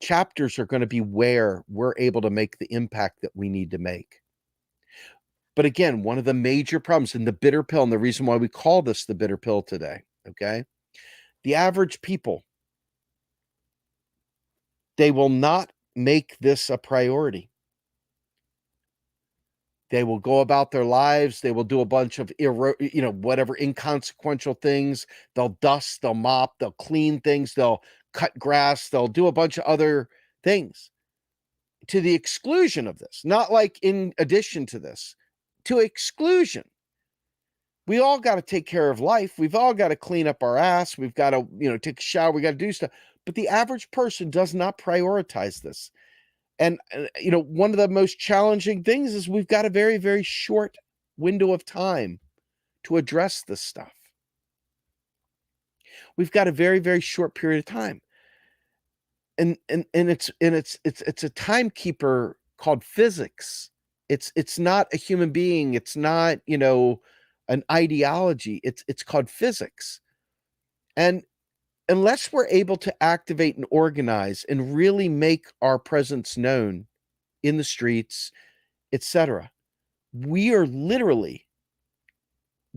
Chapters are going to be where we're able to make the impact that we need to make. But again, one of the major problems in the bitter pill, and the reason why we call this the bitter pill today, okay? The average people, they will not make this a priority. They will go about their lives. They will do a bunch of, whatever inconsequential things. They'll dust, they'll mop, they'll clean things, they'll cut grass, they'll do a bunch of other things to the exclusion of this, not like in addition to this, to exclusion. We all got to take care of life. We've all got to clean up our ass. We've got to, take a shower. We got to do stuff. But the average person does not prioritize this. And, one of the most challenging things is we've got a very, very short window of time to address this stuff. We've got a very, very short period of time. And it's a timekeeper called physics. It's not a human being. It's not, an ideology. It's called physics. And unless we're able to activate and organize and really make our presence known in the streets, etc., we are literally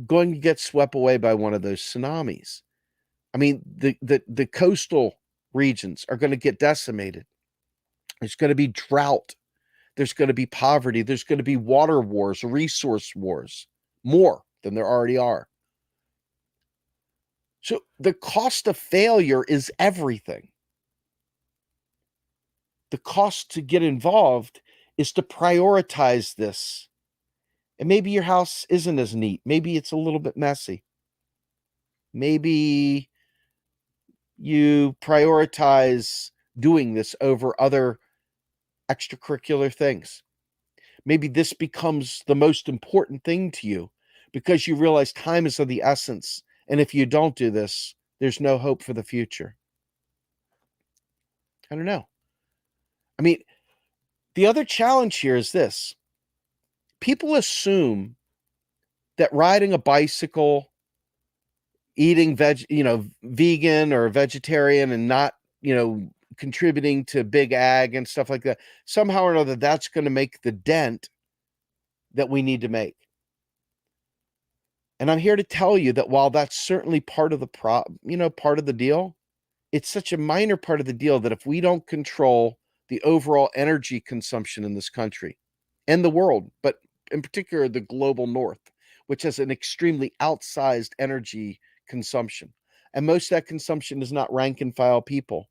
going to get swept away by one of those tsunamis. I mean, the coastal regions are going to get decimated. There's going to be drought. There's going to be poverty. There's going to be water wars, resource wars, more than there already are. So the cost of failure is everything. The cost to get involved is to prioritize this. And maybe your house isn't as neat. Maybe it's a little bit messy. Maybe you prioritize doing this over other extracurricular things. Maybe this becomes the most important thing to you because you realize time is of the essence. And if you don't do this, there's no hope for the future. I don't know. I mean, the other challenge here is this: people assume that riding a bicycle, eating vegan or vegetarian and not, contributing to big ag and stuff like that, somehow or another, that's going to make the dent that we need to make. And I'm here to tell you that while that's certainly part of the part of the deal, it's such a minor part of the deal that if we don't control the overall energy consumption in this country and the world, but in particular the global north, which has an extremely outsized energy consumption, and most of that consumption is not rank and file people.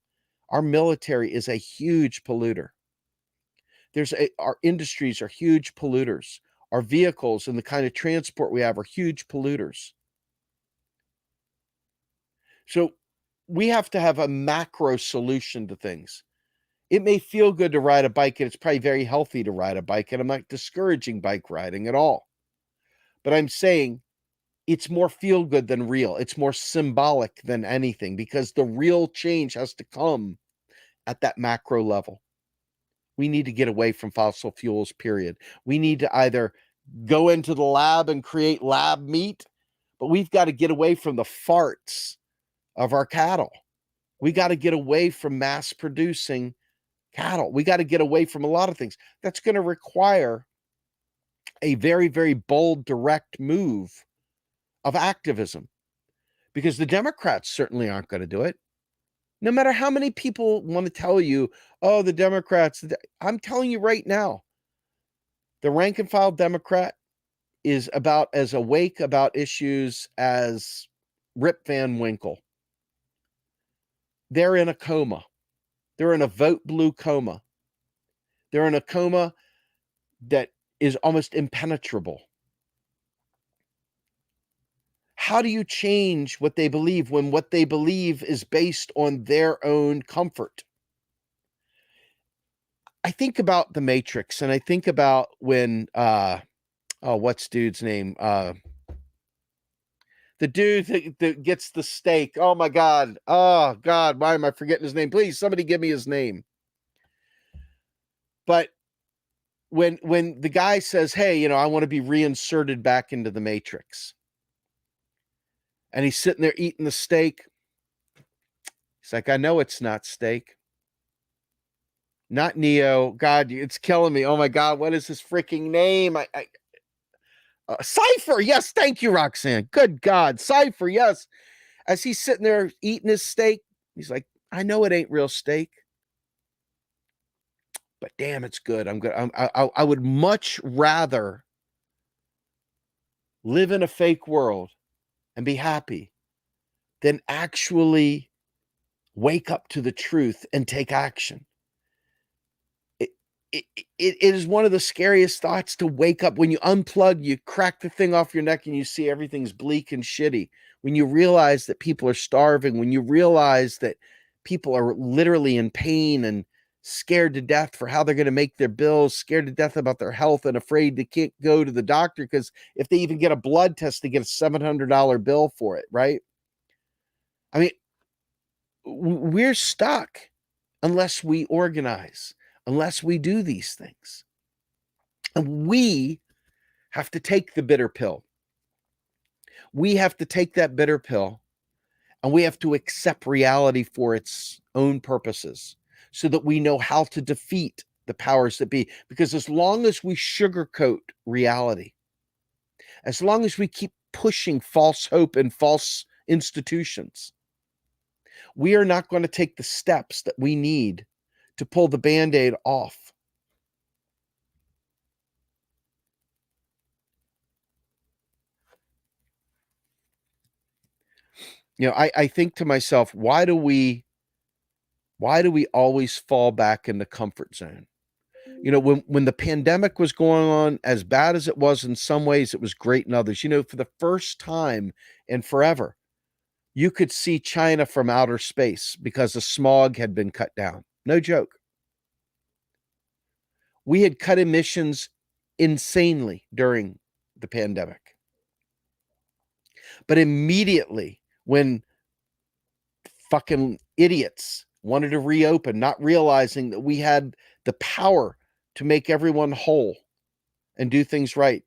Our military is a huge polluter. Our industries are huge polluters. Our vehicles and the kind of transport we have are huge polluters. So we have to have a macro solution to things. It may feel good to ride a bike, and it's probably very healthy to ride a bike, and I'm not discouraging bike riding at all. But I'm saying it's more feel good than real. It's more symbolic than anything, because the real change has to come at that macro level. We need to get away from fossil fuels, period. We need to either go into the lab and create lab meat, but we've got to get away from the farts of our cattle. We got to get away from mass producing cattle. We got to get away from a lot of things. That's going to require a very, very bold, direct move of activism, because the Democrats certainly aren't going to do it. No matter how many people want to tell you, oh, the Democrats, I'm telling you right now, the rank and file Democrat is about as awake about issues as Rip Van Winkle. They're in a coma. They're in a vote blue coma. They're in a coma that is almost impenetrable. How do you change what they believe when what they believe is based on their own comfort? I think about The Matrix, and I think about when what's dude's name? The dude that gets the steak. Oh my God. Oh God, why am I forgetting his name? Please, somebody give me his name. But when the guy says, hey, I want to be reinserted back into the Matrix, and he's sitting there eating the steak, he's like, I know it's not steak. Not Neo. God, it's killing me. Oh my God, what is his freaking name? Cypher. Yes, thank you, Roxanne. Good God, Cypher. Yes. As he's sitting there eating his steak, he's like, I know it ain't real steak, but damn, it's good. I would much rather live in a fake world and be happy than actually wake up to the truth and take action. It is one of the scariest thoughts to wake up when you unplug, you crack the thing off your neck, and you see everything's bleak and shitty. When you realize that people are starving, when you realize that people are literally in pain and scared to death for how they're going to make their bills, scared to death about their health, and afraid they can't go to the doctor because if they even get a blood test, they get a $700 bill for it, right? I mean, we're stuck unless we organize, unless we do these things. And we have to take the bitter pill. We have to take that bitter pill, and we have to accept reality for its own purposes so that we know how to defeat the powers that be. Because as long as we sugarcoat reality, as long as we keep pushing false hope and false institutions, we are not going to take the steps that we need to pull the Band-Aid off. I think to myself, why do we always fall back in the comfort zone? When the pandemic was going on, as bad as it was in some ways, it was great in others. For the first time in forever, you could see China from outer space because the smog had been cut down. No joke. We had cut emissions insanely during the pandemic. But immediately, when fucking idiots wanted to reopen, not realizing that we had the power to make everyone whole and do things right,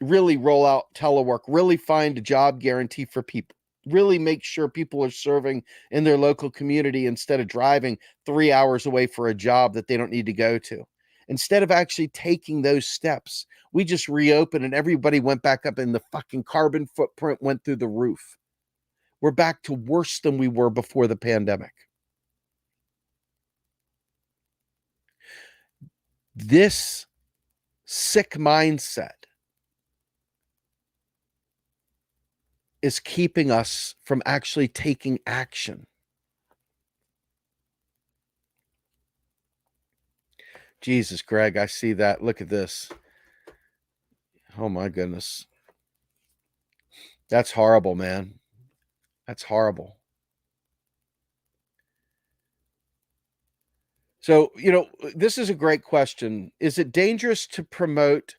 really roll out telework, really find a job guarantee for people, really make sure people are serving in their local community instead of driving 3 hours away for a job that they don't need to go to. Instead of actually taking those steps, we just reopened and everybody went back up and the fucking carbon footprint went through the roof. We're back to worse than we were before the pandemic. This sick mindset is keeping us from actually taking action. Jesus, Greg, I see that. Look at this. Oh my goodness. That's horrible, man. That's horrible. So, this is a great question. Is it dangerous to promote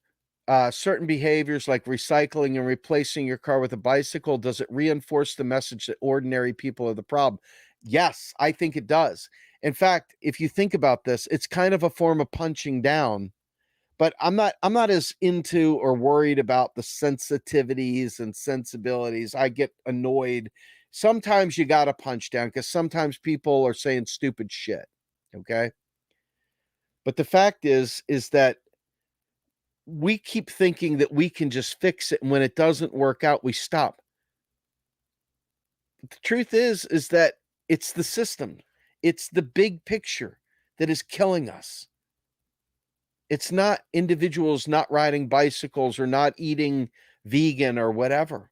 certain behaviors like recycling and replacing your car with a bicycle? Does it reinforce the message that ordinary people are the problem? Yes, I think it does. In fact, if you think about this, it's kind of a form of punching down. But I'm not as into or worried about the sensitivities and sensibilities. I get annoyed. Sometimes you got to punch down because sometimes people are saying stupid shit. Okay. But the fact is that we keep thinking that we can just fix it. And when it doesn't work out, we stop. But the truth is that it's the system. It's the big picture that is killing us. It's not individuals not riding bicycles or not eating vegan or whatever.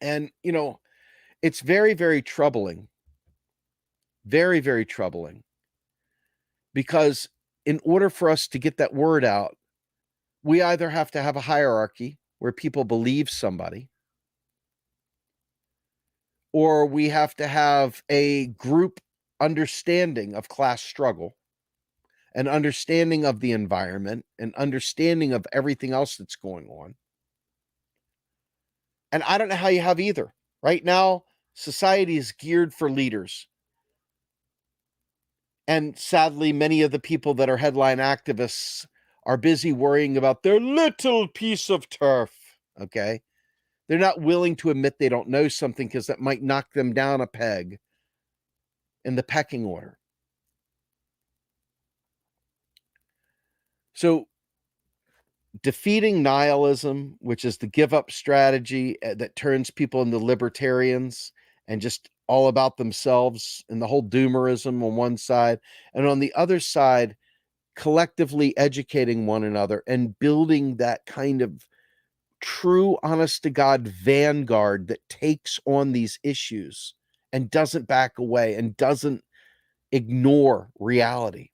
And, it's very, very troubling. Very, very troubling. Because in order for us to get that word out, we either have to have a hierarchy where people believe somebody, or we have to have a group understanding of class struggle, an understanding of the environment, an understanding of everything else that's going on. And I don't know how you have either. Right now, society is geared for leaders. And sadly, many of the people that are headline activists are busy worrying about their little piece of turf. Okay. They're not willing to admit they don't know something because that might knock them down a peg in the pecking order. So, defeating nihilism, which is the give up strategy that turns people into libertarians and just all about themselves, and the whole doomerism on one side, and on the other side, collectively educating one another and building that kind of true, honest to God vanguard that takes on these issues and doesn't back away and doesn't ignore reality.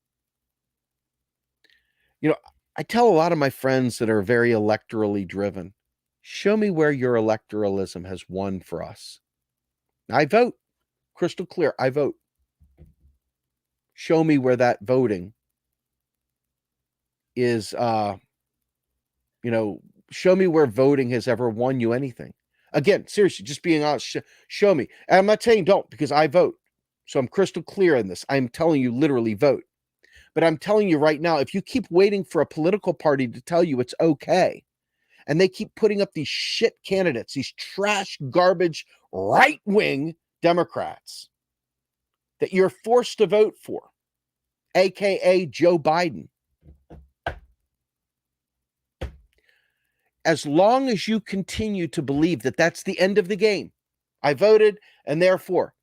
I tell a lot of my friends that are very electorally driven, show me where your electoralism has won for us. I vote. Crystal clear. I vote. Show me where that voting is, show me where voting has ever won you anything. Again, seriously, just being honest, show me. And I'm not saying don't, because I vote. So I'm crystal clear in this. I'm telling you, literally vote. But I'm telling you right now, if you keep waiting for a political party to tell you it's okay, and they keep putting up these shit candidates, these trash, garbage, right-wing Democrats that you're forced to vote for, aka Joe Biden, as long as you continue to believe that that's the end of the game, I voted, and therefore,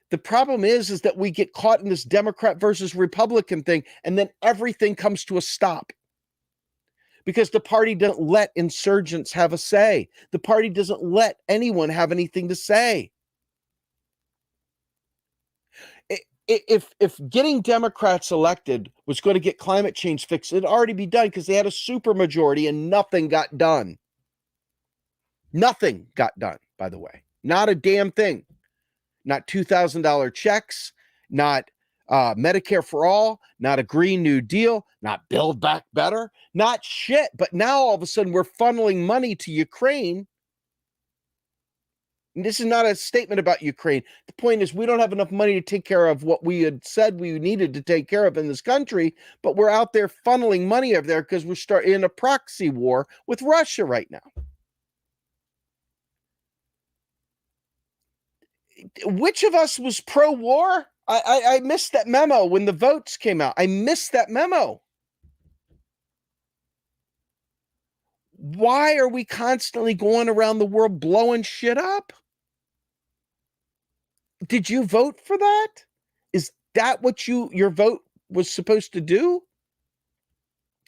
the problem is that we get caught in this Democrat versus Republican thing, and then everything comes to a stop. Because the party doesn't let insurgents have a say. The party doesn't let anyone have anything to say. If getting Democrats elected was going to get climate change fixed, it'd already be done because they had a supermajority and nothing got done. Nothing got done, by the way. Not a damn thing. Not $2,000 checks, not Medicare for all, not a Green New Deal, not Build Back Better, not shit. But now all of a sudden we're funneling money to Ukraine. And this is not a statement about Ukraine. The point is we don't have enough money to take care of what we had said we needed to take care of in this country, but we're out there funneling money over there because we're starting in a proxy war with Russia right now. Which of us was pro-war? I missed that memo when the votes came out. I missed that memo. Why are we constantly going around the world blowing shit up? Did you vote for that? Is that what your vote was supposed to do?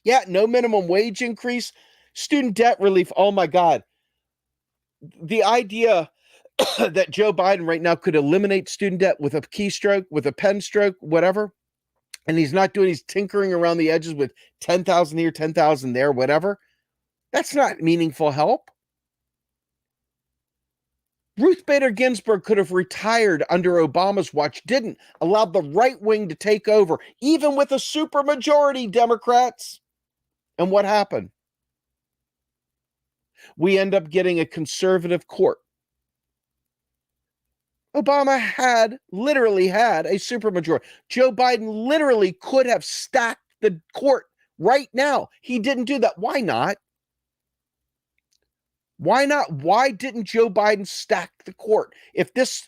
Yeah, no minimum wage increase, student debt relief. Oh my God. The idea that Joe Biden right now could eliminate student debt with a keystroke, with a pen stroke, whatever, and he's not doing, he's tinkering around the edges with 10,000 here, 10,000 there, whatever. That's not meaningful help. Ruth Bader Ginsburg could have retired under Obama's watch, didn't, allowed the right wing to take over, even with a supermajority, Democrats. And what happened? We end up getting a conservative court. Obama literally had a supermajority. Joe Biden literally could have stacked the court right now. He didn't do that. Why not? Why not? Why didn't Joe Biden stack the court? If this,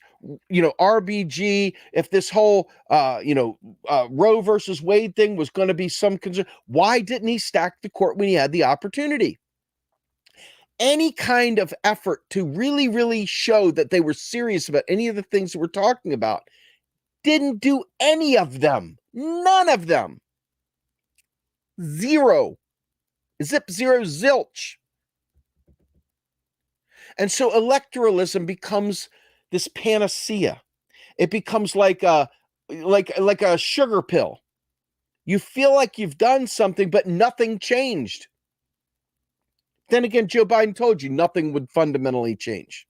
RBG, if this whole, Roe versus Wade thing was going to be some concern, why didn't he stack the court when he had the opportunity? Any kind of effort to really, really show that they were serious about any of the things that we're talking about, didn't do any of them. None of them. Zero. Zip, zero, zilch. And so electoralism becomes this panacea. It becomes like a sugar pill. You feel like you've done something, but nothing changed. Then again, Joe Biden told you nothing would fundamentally change.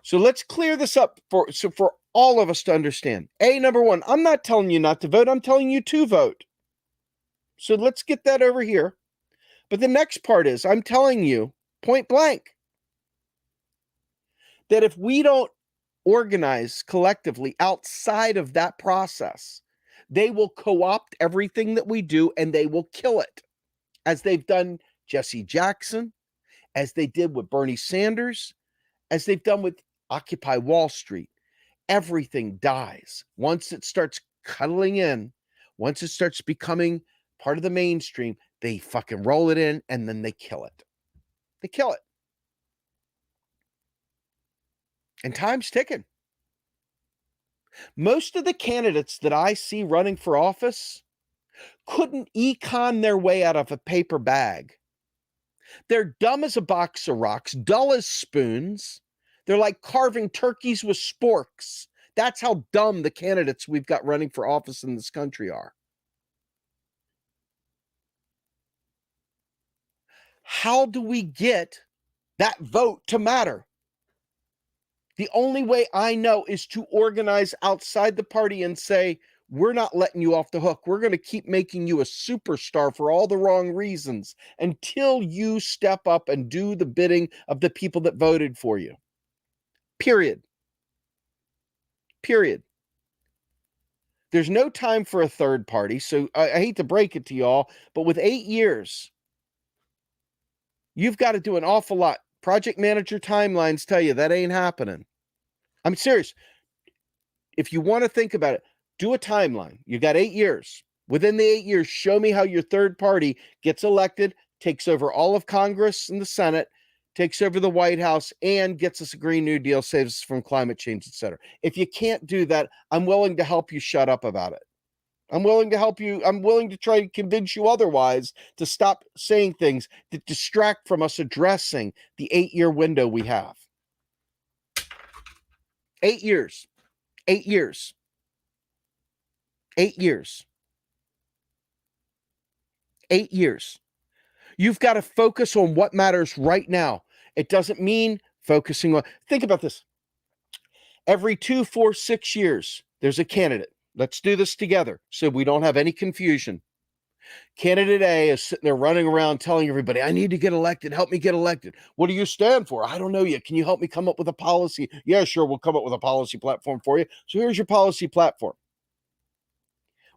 So let's clear this up for all of us to understand. Number one, I'm not telling you not to vote. I'm telling you to vote. So let's get that over here. But the next part is I'm telling you point blank that if we don't organize collectively outside of that process, they will co-opt everything that we do and they will kill it, as they've done Jesse Jackson, as they did with Bernie Sanders, as they've done with Occupy Wall Street. Everything dies once it starts cuddling in, once it starts becoming part of the mainstream. They fucking roll it in and then they kill it. They kill it. And time's ticking. Most of the candidates that I see running for office couldn't econ their way out of a paper bag. They're dumb as a box of rocks, dull as spoons. They're like carving turkeys with sporks. That's how dumb the candidates we've got running for office in this country are. How do we get that vote to matter? The only way I know is to organize outside the party and say, we're not letting you off the hook. We're going to keep making you a superstar for all the wrong reasons until you step up and do the bidding of the people that voted for you. Period. Period. There's no time for a third party. So I hate to break it to y'all, but with 8 years, you've got to do an awful lot. Project manager timelines tell you that ain't happening. I'm serious. If you want to think about it, do a timeline. You got 8 years. Within the 8 years, show me how your third party gets elected, takes over all of Congress and the Senate, takes over the White House, and gets us a Green New Deal, saves us from climate change, etc. If you can't do that, I'm willing to help you shut up about it. I'm willing to help you. I'm willing to try to convince you otherwise to stop saying things that distract from us addressing the 8-year window we have. 8 years. 8 years. 8 years. 8 years. You've got to focus on what matters right now. It doesn't mean focusing on, think about this. Every 2, 4, 6 years, there's a candidate. Let's do this together so we don't have any confusion. Candidate A is sitting there running around telling everybody, I need to get elected. Help me get elected. What do you stand for? I don't know yet. Can you help me come up with a policy? Yeah, sure. We'll come up with a policy platform for you. So here's your policy platform.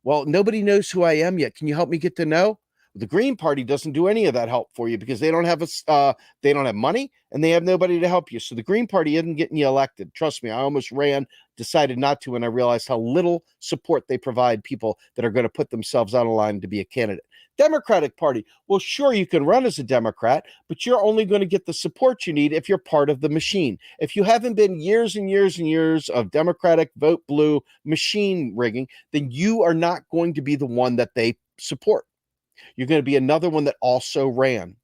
Well, nobody knows who I am yet. Can you help me get to know? The Green Party doesn't do any of that help for you because they don't have they don't have money and they have nobody to help you. So the Green Party isn't getting you elected. Trust me, I almost ran, decided not to, when I realized how little support they provide people that are going to put themselves on a line to be a candidate. Democratic Party. Well, sure, you can run as a Democrat, but you're only going to get the support you need if you're part of the machine. If you haven't been years and years and years of Democratic vote blue machine rigging, then you are not going to be the one that they support. You're going to be another one that also ran.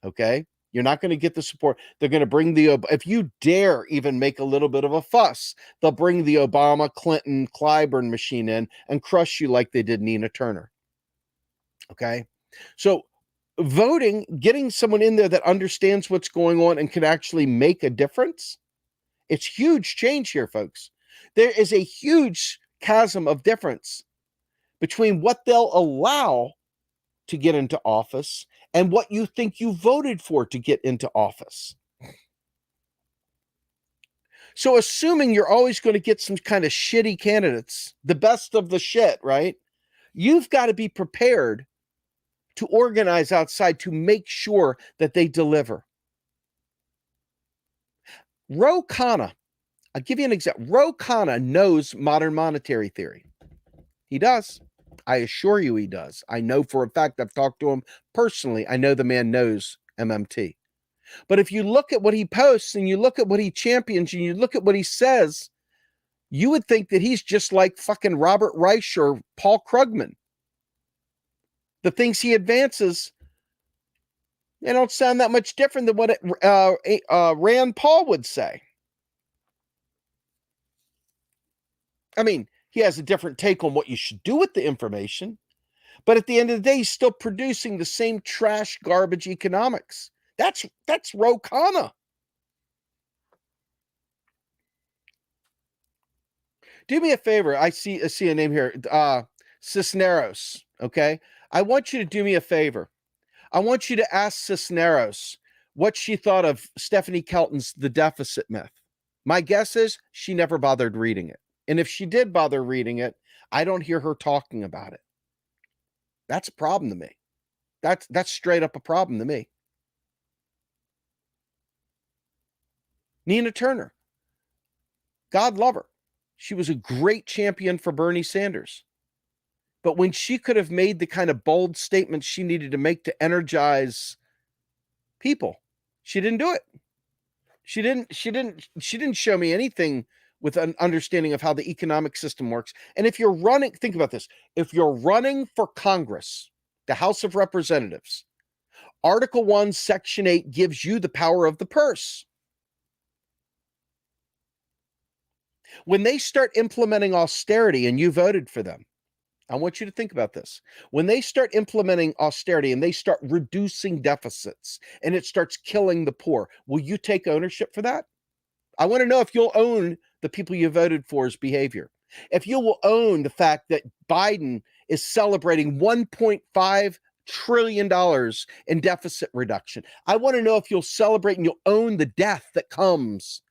Okay? You're not going to get the support. They're going to bring if you dare even make a little bit of a fuss, they'll bring the Obama, Clinton, Clyburn machine in and crush you like they did Nina Turner. Okay? So voting, getting someone in there that understands what's going on and can actually make a difference, it's huge change here, folks. There is a huge chasm of difference between what they'll allow to get into office and what you think you voted for to get into office. So assuming you're always going to get some kind of shitty candidates, the best of the shit, right? You've got to be prepared to organize outside to make sure that they deliver. Ro Khanna, I'll give you an example. Ro Khanna knows modern monetary theory. He does. I assure you he does. I know for a fact, I've talked to him personally. I know the man knows MMT. But if you look at what he posts and you look at what he champions and you look at what he says, you would think that he's just like fucking Robert Reich or Paul Krugman. The things he advances, they don't sound that much different than what Rand Paul would say. I mean, he has a different take on what you should do with the information. But at the end of the day, he's still producing the same trash, garbage economics. That's Ro Khanna. Do me a favor. I see a name here. Cisneros. Okay. I want you to do me a favor. I want you to ask Cisneros what she thought of Stephanie Kelton's The Deficit Myth. My guess is she never bothered reading it. And if she did bother reading it, I don't hear her talking about it. That's a problem to me. That's straight up a problem to me. Nina Turner. God love her. She was a great champion for Bernie Sanders. But when she could have made the kind of bold statements she needed to make to energize people, she didn't do it. She didn't show me anything with an understanding of how the economic system works. And if you're running, think about this. If you're running for Congress, the House of Representatives, Article 1, Section 8 gives you the power of the purse. When they start implementing austerity and you voted for them, I want you to think about this. When they start implementing austerity and they start reducing deficits and it starts killing the poor, will you take ownership for that? I want to know if you'll own the people you voted for's behavior. If you will own the fact that Biden is celebrating $1.5 trillion in deficit reduction. I want to know if you'll celebrate and you'll own the death that comes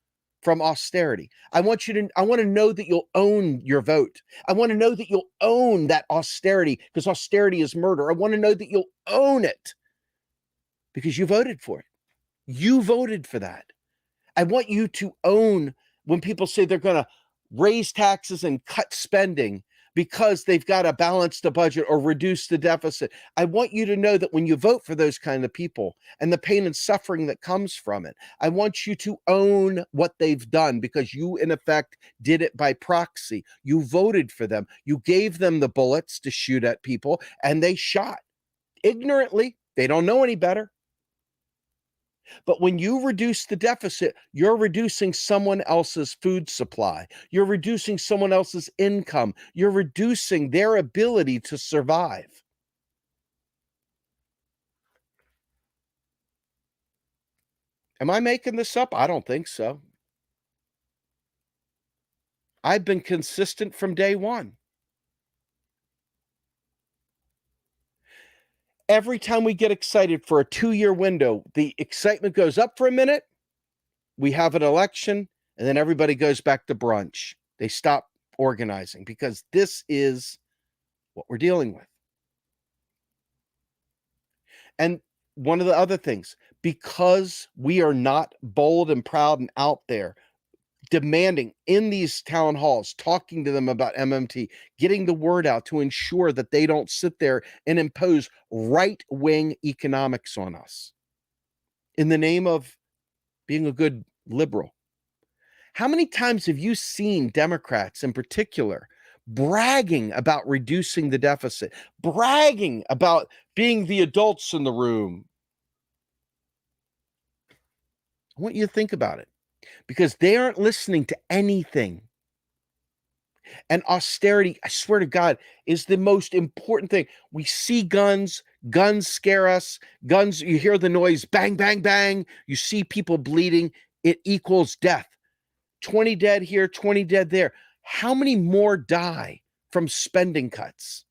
from austerity. I want to know that you'll own your vote. I want to know that you'll own that austerity because austerity is murder. I want to know that you'll own it because you voted for it. You voted for that. I want you to own when people say they're going to raise taxes and cut spending because they've got to balance the budget or reduce the deficit. I want you to know that when you vote for those kind of people and the pain and suffering that comes from it, I want you to own what they've done because you, in effect, did it by proxy. You voted for them. You gave them the bullets to shoot at people, and they shot ignorantly. They don't know any better. But when you reduce the deficit, you're reducing someone else's food supply. You're reducing someone else's income. You're reducing their ability to survive. Am I making this up? I don't think so. I've been consistent from day one. Every time we get excited for a 2-year window, the excitement goes up for a minute. We have an election, and then everybody goes back to brunch. They stop organizing because this is what we're dealing with. And one of the other things, because we are not bold and proud and out there demanding in these town halls, talking to them about MMT, getting the word out to ensure that they don't sit there and impose right-wing economics on us in the name of being a good liberal. How many times have you seen Democrats in particular bragging about reducing the deficit, bragging about being the adults in the room? I want you to think about it because they aren't listening to anything. And austerity, I swear to God, is the most important thing. We see guns, guns scare us, guns, you hear the noise, bang, bang, bang. You see people bleeding, it equals death. 20 dead here, 20 dead there. How many more die from spending cuts?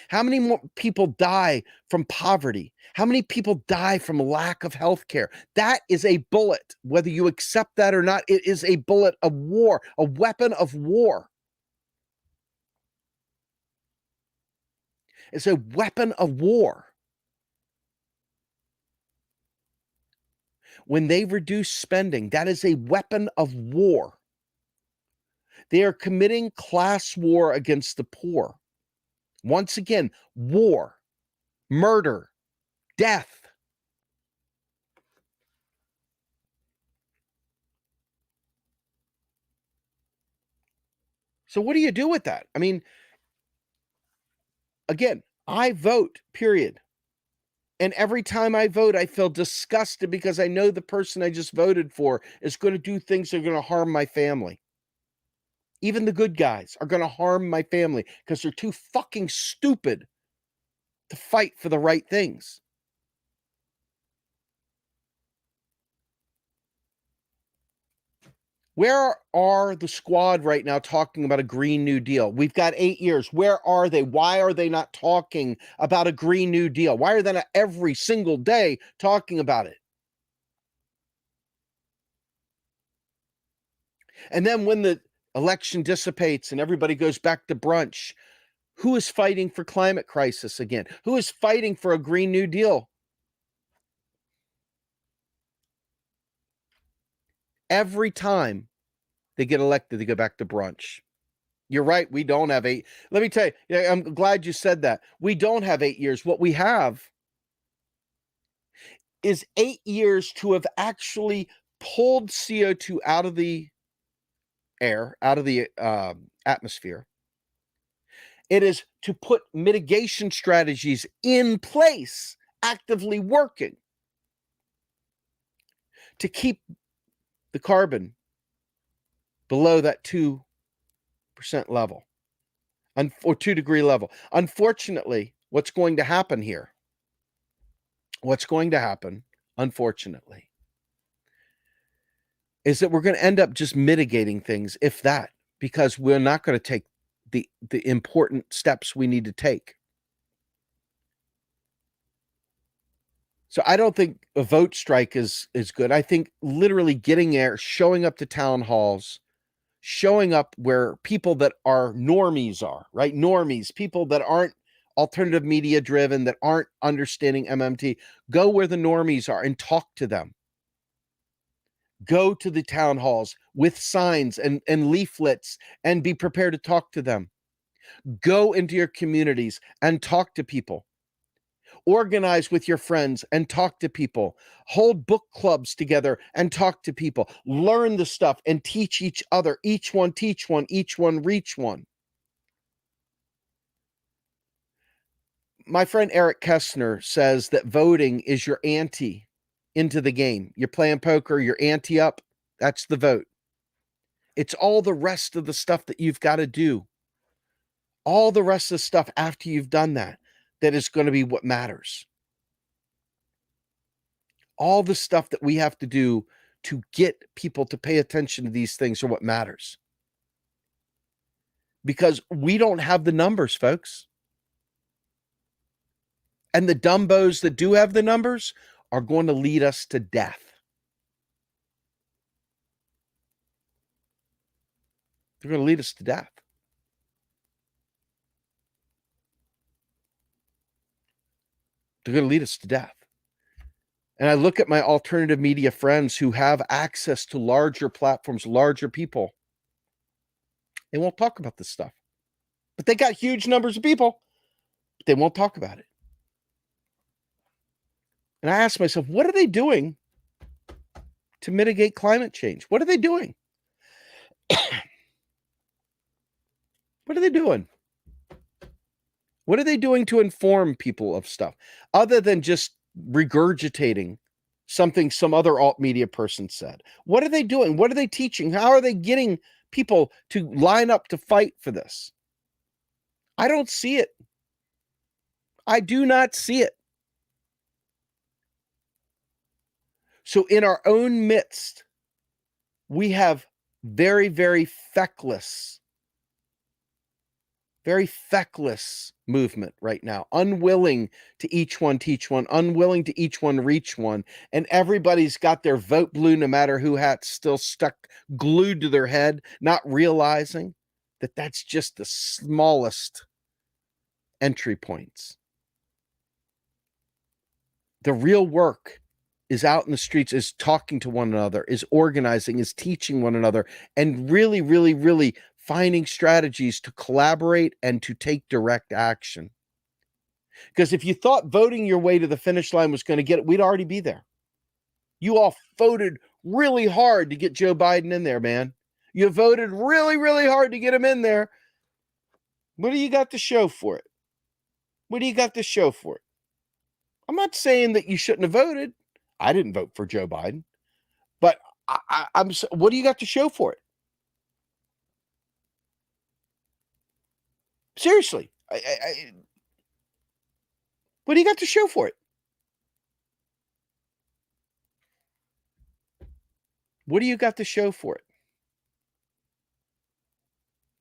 How many more people die from poverty? How many people die from lack of health care? That is a bullet, whether you accept that or not. It is a bullet of war, a weapon of war. It's a weapon of war. When they reduce spending, that is a weapon of war. They are committing class war against the poor. Once again, war, murder, death. So what do you do with that? I mean, again, I vote, period. And every time I vote, I feel disgusted because I know the person I just voted for is going to do things that are going to harm my family. Even the good guys are going to harm my family because they're too fucking stupid to fight for the right things. Where are the squad right now talking about a Green New Deal? We've got 8 years. Where are they? Why are they not talking about a Green New Deal? Why are they not every single day talking about it? And then when the election dissipates and everybody goes back to brunch, who is fighting for climate crisis again? Who is fighting for a Green New Deal? Every time they get elected, they go back to brunch. You're right. We don't have 8. Let me tell you, yeah, I'm glad you said that. We don't have 8 years. What we have is 8 years to have actually pulled CO2 out of the air, out of the atmosphere. It is to put mitigation strategies in place, actively working to keep the carbon below that 2% level or 2-degree level. Unfortunately, what's going to happen here? What's going to happen, unfortunately, is that we're going to end up just mitigating things, if that, because we're not going to take the important steps we need to take. So I don't think a vote strike is good. I think literally getting there, showing up to town halls, showing up where people that are normies are, right? Normies, people that aren't alternative media driven, that aren't understanding MMT, go where the normies are and talk to them. Go to the town halls with signs and leaflets and be prepared to talk to them. Go into your communities and talk to people. Organize with your friends and talk to people. Hold book clubs together and talk to people. Learn the stuff and teach each other. Each one teach one, each one reach one. My friend Eric Kessner says that voting is your ante into the game. You're playing poker, you're ante up. That's the vote. It's all the rest of the stuff that you've got to do. All the rest of the stuff after you've done that, that is going to be what matters. all the stuff that we have to do to get people to pay attention to these things are what matters. Because we don't have the numbers, folks. And the dumbos that do have the numbers are going to lead us to death. They're going to lead us to death. They're going to lead us to death. And I look at my alternative media friends who have access to larger platforms, larger people. They won't talk about this stuff. But they got huge numbers of people. But they won't talk about it. And I ask myself, what are they doing to mitigate climate change? What are they doing? What are they doing? What are they doing to inform people of stuff other than just regurgitating something some other alt media person said? What are they doing? What are they teaching? How are they getting people to line up to fight for this? I don't see it. I do not see it. So in our own midst, we have very, very feckless movement right now, unwilling to each one teach one, unwilling to each one reach one, and everybody's got their vote blue no matter who hat's still stuck glued to their head, not realizing that that's just the smallest entry points. The real work is out in the streets, is talking to one another, is organizing, is teaching one another, and really, really, really finding strategies to collaborate and to take direct action. Because if you thought voting your way to the finish line was going to get it, we'd already be there. You all voted really hard to get Joe Biden in there, man. You voted really, really hard to get him in there. What do you got to show for it? What do you got to show for it? I'm not saying that you shouldn't have voted. I didn't vote for Joe Biden. But I'm. What do you got to show for it? Seriously. What do you got to show for it? What do you got to show for it?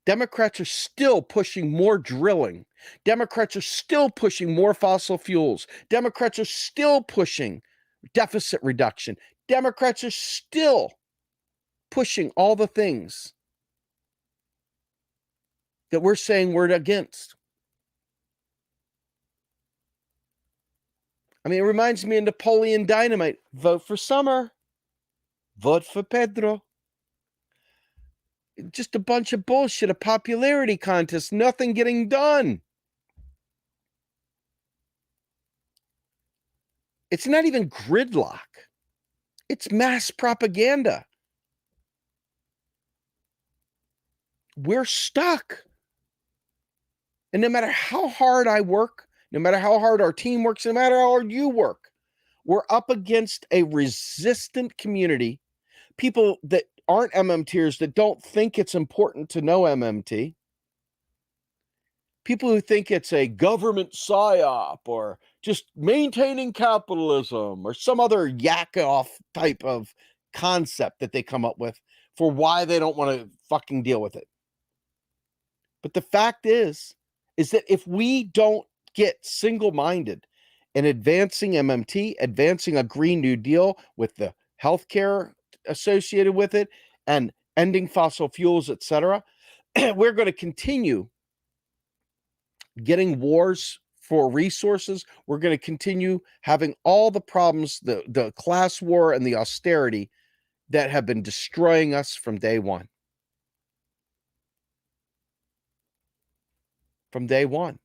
Democrats are still pushing more drilling. Democrats are still pushing more fossil fuels. Democrats are still pushing deficit reduction. Democrats are still pushing all the things that we're saying we're against. I mean, it reminds me of Napoleon Dynamite. Vote for Summer. Vote for Pedro. Just a bunch of bullshit, a popularity contest, nothing getting done. It's not even gridlock. It's mass propaganda. We're stuck. And no matter how hard I work, no matter how hard our team works, no matter how hard you work, we're up against a resistant community, people that aren't MMTers, that don't think it's important to know MMT, people who think it's a government psyop or just maintaining capitalism or some other yak-off type of concept that they come up with for why they don't want to fucking deal with it. But the fact is that if we don't get single-minded in advancing MMT, advancing a Green New Deal with the healthcare associated with it and ending fossil fuels, etc., we're going to continue getting wars for resources. We're going to continue having all the problems, the class war and the austerity that have been destroying us from day one. From day one.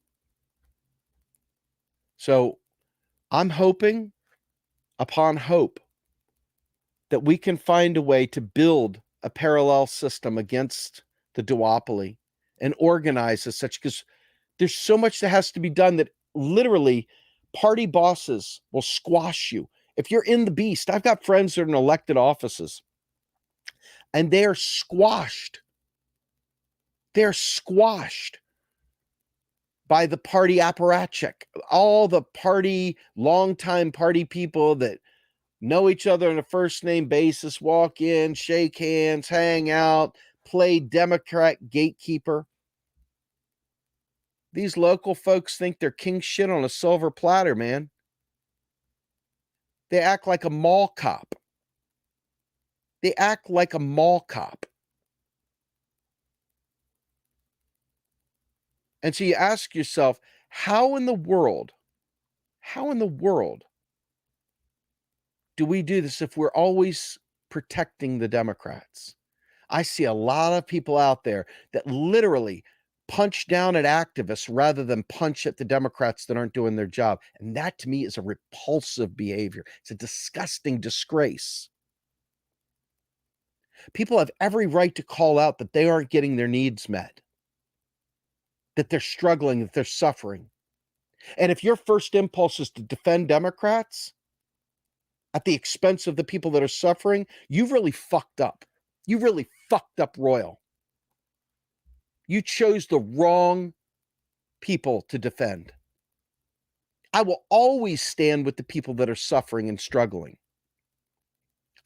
So I'm hoping upon hope that we can find a way to build a parallel system against the duopoly and organize as such, because there's so much that has to be done that literally party bosses will squash you. If you're in the beast, I've got friends that are in elected offices and they are squashed. They're squashed by the party apparatchik, all the party, longtime party people that know each other on a first name basis, walk in, shake hands, hang out, play Democrat gatekeeper. These local folks think they're king shit on a silver platter, man. They act like a mall cop. They act like a mall cop. And so you ask yourself, how in the world do we do this if we're always protecting the Democrats? I see a lot of people out there that literally punch down at activists rather than punch at the Democrats that aren't doing their job. And that to me is a repulsive behavior. It's a disgusting disgrace. People have every right to call out that they aren't getting their needs met, that they're struggling, that they're suffering. And if your first impulse is to defend Democrats at the expense of the people that are suffering, you've really fucked up. You really fucked up royal. You chose the wrong people to defend. I will always stand with the people that are suffering and struggling.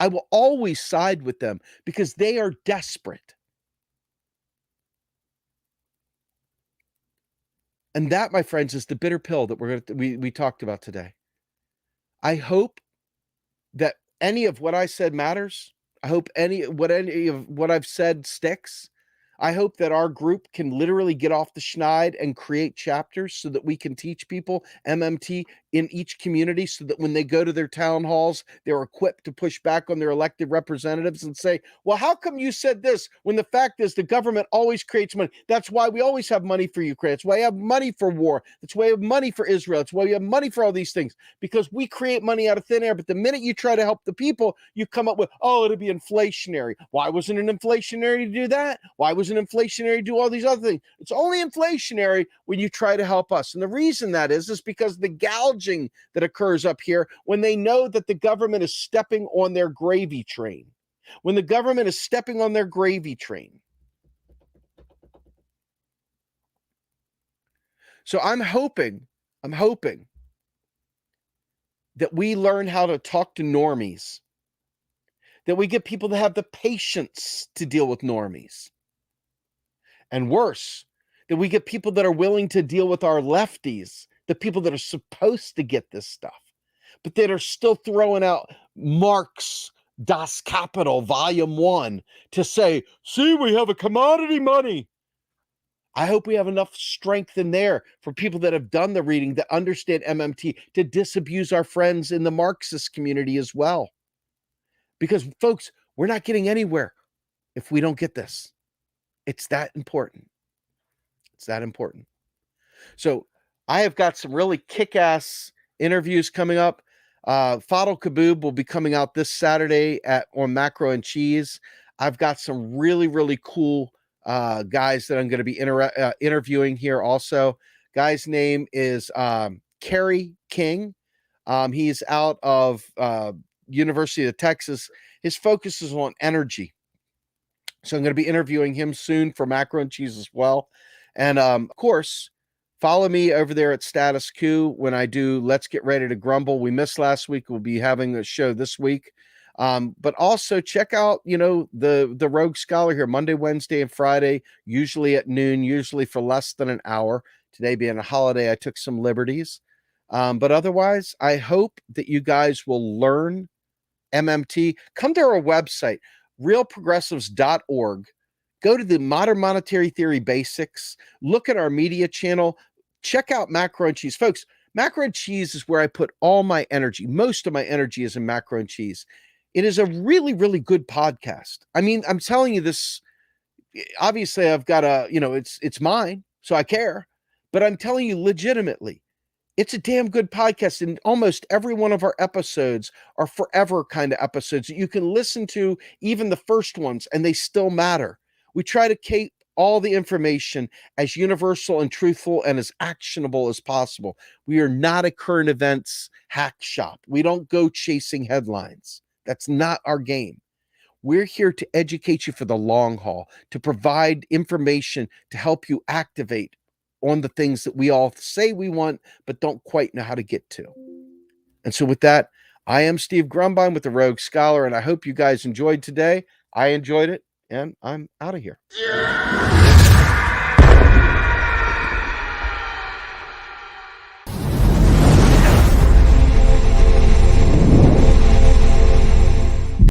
I will always side with them because they are desperate. And that, my friends, is the bitter pill that we talked about today. I hope that any of what I said matters. I hope any of what I've said sticks. I hope that our group can literally get off the schneid and create chapters so that we can teach people MMT in each community so that when they go to their town halls, they're equipped to push back on their elected representatives and say, well, how come you said this when the fact is the government always creates money? That's why we always have money for Ukraine. That's why we have money for war. That's why we have money for Israel. That's why we have money for all these things, because we create money out of thin air. But the minute you try to help the people, you come up with, oh, it'll be inflationary. Why wasn't it inflationary to do that? Why was it inflationary to do all these other things? It's only inflationary when you try to help us. And the reason that is because the gouging that occurs up here when they know that the government is stepping on their gravy train. When the government is stepping on their gravy train. So I'm hoping that we learn how to talk to normies, that we get people to have the patience to deal with normies. And worse, that we get people that are willing to deal with our lefties, the people that are supposed to get this stuff, but that are still throwing out Marx Das Kapital Volume 1 to say, see, we have a commodity money. I hope we have enough strength in there for people that have done the reading, that understand MMT, to disabuse our friends in the Marxist community as well. Because, folks, we're not getting anywhere if we don't get this. It's that important. It's that important. So I have got some really kick-ass interviews coming up. Fadl Kaboub will be coming out this Saturday on Macro and Cheese. I've got some really, really cool guys that I'm going to be interviewing here also. Guy's name is Kerry King. He's out of University of Texas. His focus is on energy. So I'm going to be interviewing him soon for Macro and Cheese as well. And of course, follow me over there at Status Quo when I do Let's Get Ready to Grumble. We missed last week. We'll be having a show this week. But also check out, the Rogue Scholar here Monday, Wednesday, and Friday, usually at noon, usually for less than an hour. Today being a holiday, I took some liberties. But otherwise, I hope that you guys will learn MMT. Come to our website, realprogressives.org. Go to the Modern Monetary Theory Basics. Look at our media channel. Check out Macro and Cheese. Folks, Macro and Cheese is where I put all my energy. Most of my energy is in Macro and Cheese. It is a really, really good podcast. I mean, I'm telling you this. Obviously, I've got it's mine, so I care. But I'm telling you legitimately, it's a damn good podcast, and almost every one of our episodes are forever kind of episodes that you can listen to, even the first ones, and they still matter. We try to keep all the information as universal and truthful and as actionable as possible. We are not a current events hack shop. We don't go chasing headlines. That's not our game. We're here to educate you for the long haul, to provide information to help you activate on the things that we all say we want, but don't quite know how to get to. And so with that, I am Steve Grumbine with the Rogue Scholar, and I hope you guys enjoyed today. I enjoyed it, and I'm out of here.